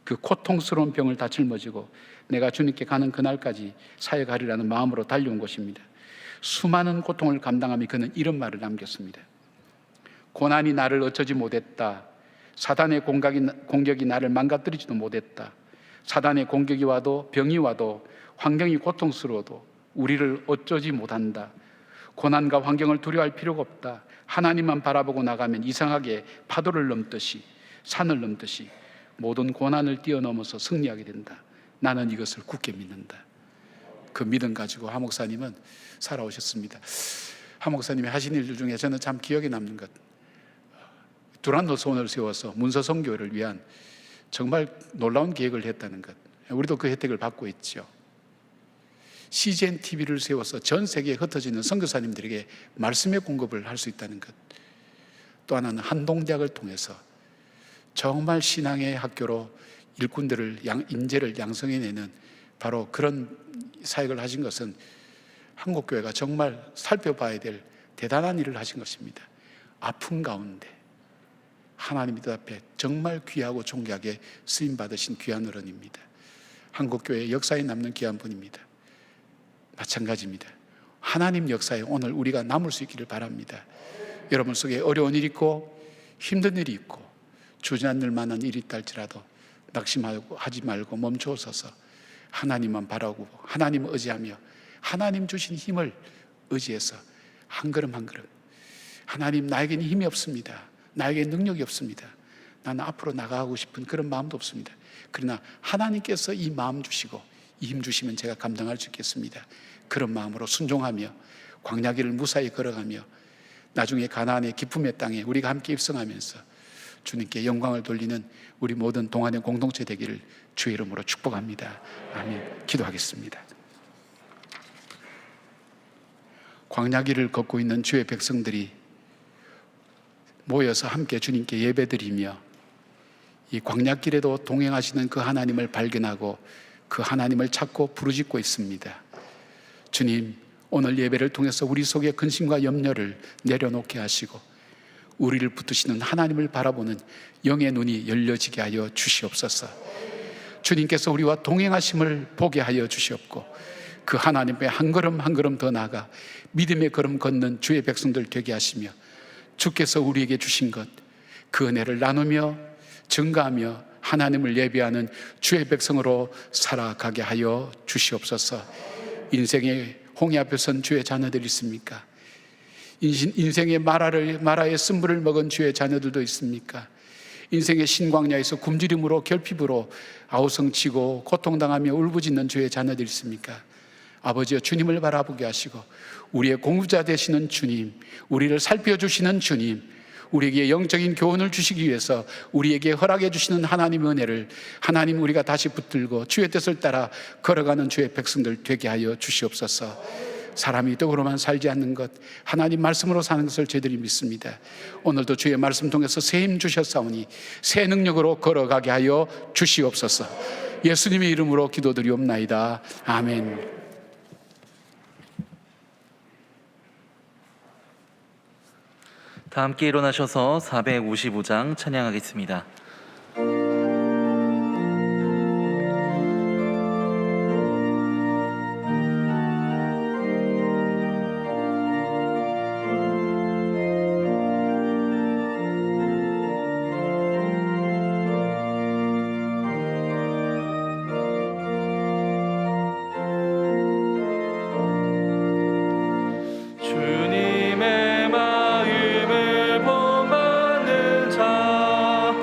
그 고통스러운 병을 다 짊어지고 내가 주님께 가는 그날까지 사역하리라는 마음으로 달려온 것입니다. 수많은 고통을 감당하며 그는 이런 말을 남겼습니다. 고난이 나를 어쩌지 못했다. 사단의 공격이 나를 망가뜨리지도 못했다. 사단의 공격이 와도 병이 와도 환경이 고통스러워도 우리를 어쩌지 못한다. 고난과 환경을 두려워할 필요가 없다. 하나님만 바라보고 나가면 이상하게 파도를 넘듯이 산을 넘듯이 모든 고난을 뛰어넘어서 승리하게 된다. 나는 이것을 굳게 믿는다. 그 믿음 가지고 하 목사님은 살아오셨습니다. 하 목사님이 하신 일 중에 저는 참 기억에 남는 것, 두란노 소원을 세워서 문서선교를 위한 정말 놀라운 계획을 했다는 것, 우리도 그 혜택을 받고 있죠. CGN TV를 세워서 전 세계에 흩어지는 선교사님들에게 말씀의 공급을 할 수 있다는 것, 또 하나는 한동대학을 통해서 정말 신앙의 학교로 일꾼들을 인재를 양성해내는 바로 그런 사역을 하신 것은 한국교회가 정말 살펴봐야 될 대단한 일을 하신 것입니다. 아픔 가운데 하나님 앞에 정말 귀하고 존귀하게 쓰임받으신 귀한 어른입니다. 한국교회의 역사에 남는 귀한 분입니다. 마찬가지입니다. 하나님 역사에 오늘 우리가 남을 수 있기를 바랍니다. 여러분 속에 어려운 일이 있고 힘든 일이 있고 주저앉을 만한 일이 있다 할지라도 낙심하지 말고 멈추어서서 하나님만 바라고 하나님을 의지하며 하나님 주신 힘을 의지해서 한 걸음 한 걸음, 하나님 나에게는 힘이 없습니다. 나에게 능력이 없습니다. 나는 앞으로 나가고 싶은 그런 마음도 없습니다. 그러나 하나님께서 이 마음 주시고 이 힘 주시면 제가 감당할 수 있겠습니다. 그런 마음으로 순종하며 광야길을 무사히 걸어가며 나중에 가나안의 기쁨의 땅에 우리가 함께 입성하면서 주님께 영광을 돌리는 우리 모든 동안의 공동체 되기를 주의 이름으로 축복합니다. 아멘. 기도하겠습니다. 광야길을 걷고 있는 주의 백성들이 모여서 함께 주님께 예배드리며 이 광야길에도 동행하시는 그 하나님을 발견하고 그 하나님을 찾고 부르짖고 있습니다. 주님, 오늘 예배를 통해서 우리 속에 근심과 염려를 내려놓게 하시고 우리를 붙드시는 하나님을 바라보는 영의 눈이 열려지게 하여 주시옵소서. 주님께서 우리와 동행하심을 보게 하여 주시옵고 그 하나님의 한 걸음 한 걸음 더 나아가 믿음의 걸음 걷는 주의 백성들 되게 하시며 주께서 우리에게 주신 것 그 은혜를 나누며 증가하며 하나님을 예배하는 주의 백성으로 살아가게 하여 주시옵소서. 인생의 홍해 앞에 선 주의 자녀들 있습니까? 인생의 마라의 쓴물을 먹은 주의 자녀들도 있습니까? 인생의 신광야에서 굶주림으로 결핍으로 아우성치고 고통당하며 울부짖는 주의 자녀들 있습니까? 아버지여, 주님을 바라보게 하시고 우리의 공부자 되시는 주님, 우리를 살펴주시는 주님, 우리에게 영적인 교훈을 주시기 위해서 우리에게 허락해 주시는 하나님의 은혜를 하나님 우리가 다시 붙들고 주의 뜻을 따라 걸어가는 주의 백성들 되게 하여 주시옵소서. 사람이 떡으로만 살지 않는 것, 하나님 말씀으로 사는 것을 저희들이 믿습니다. 오늘도 주의 말씀 통해서 새 힘 주셨사오니 새 능력으로 걸어가게 하여 주시옵소서. 예수님의 이름으로 기도드리옵나이다. 아멘. 다 함께 일어나셔서 455장 찬양하겠습니다. 주님의 마음을 본받는 자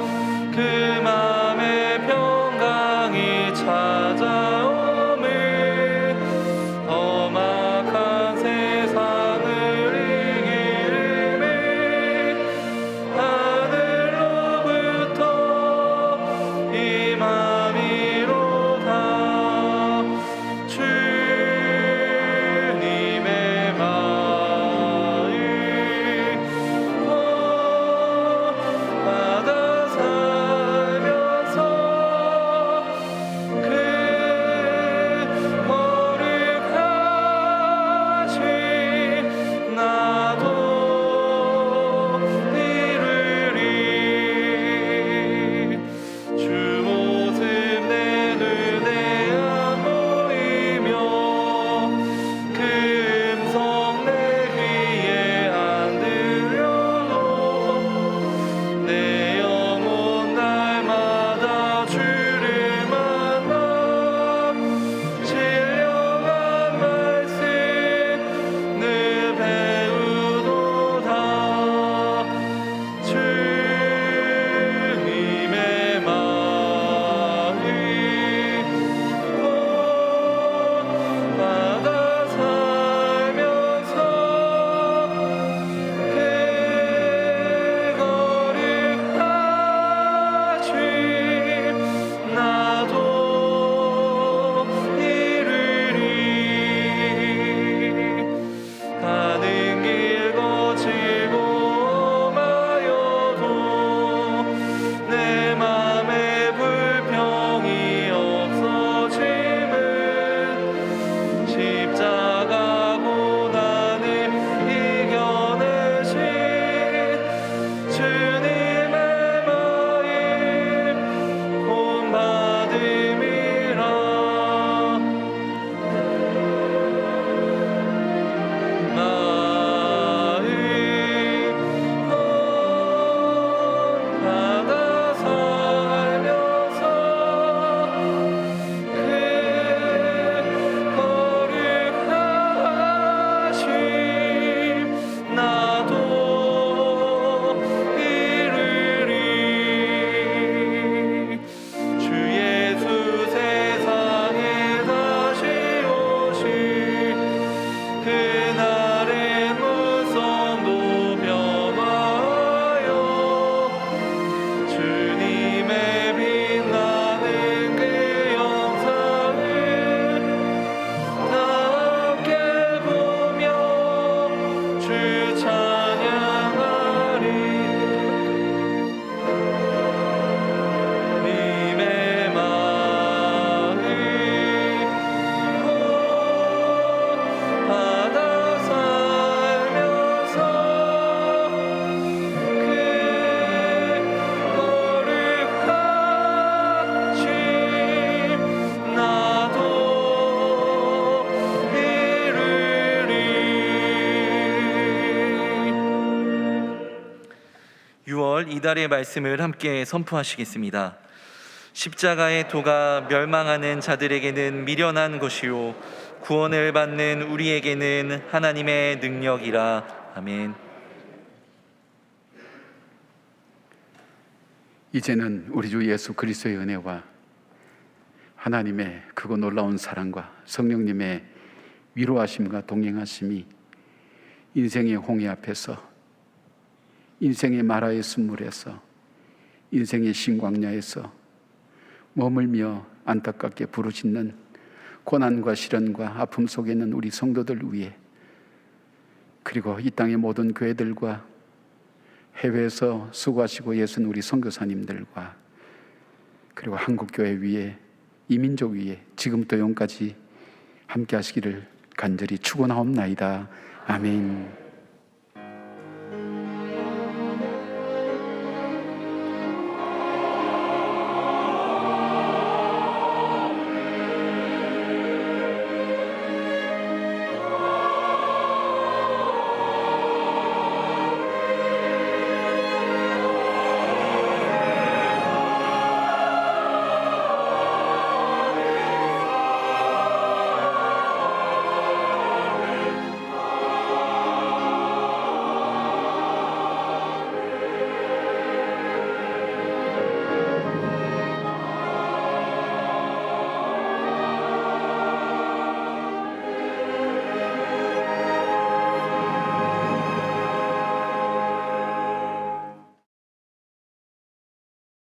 6월 이달의 말씀을 함께 선포하시겠습니다. 십자가의 도가 멸망하는 자들에게는 미련한 것이요 구원을 받는 우리에게는 하나님의 능력이라. 아멘. 이제는 우리 주 예수 그리스도의 은혜와 하나님의 크고 놀라운 사랑과 성령님의 위로하심과 동행하심이 인생의 홍해 앞에서, 인생의 마라의 순물에서, 인생의 신광야에서 머물며 안타깝게 부르짖는 고난과 시련과 아픔 속에 있는 우리 성도들 위해, 그리고 이 땅의 모든 교회들과 해외에서 수고하시고 예순 우리 선교사님들과, 그리고 한국교회 위에, 이민족 위에 지금부터 영까지 함께 하시기를 간절히 축원하옵나이다. 아멘.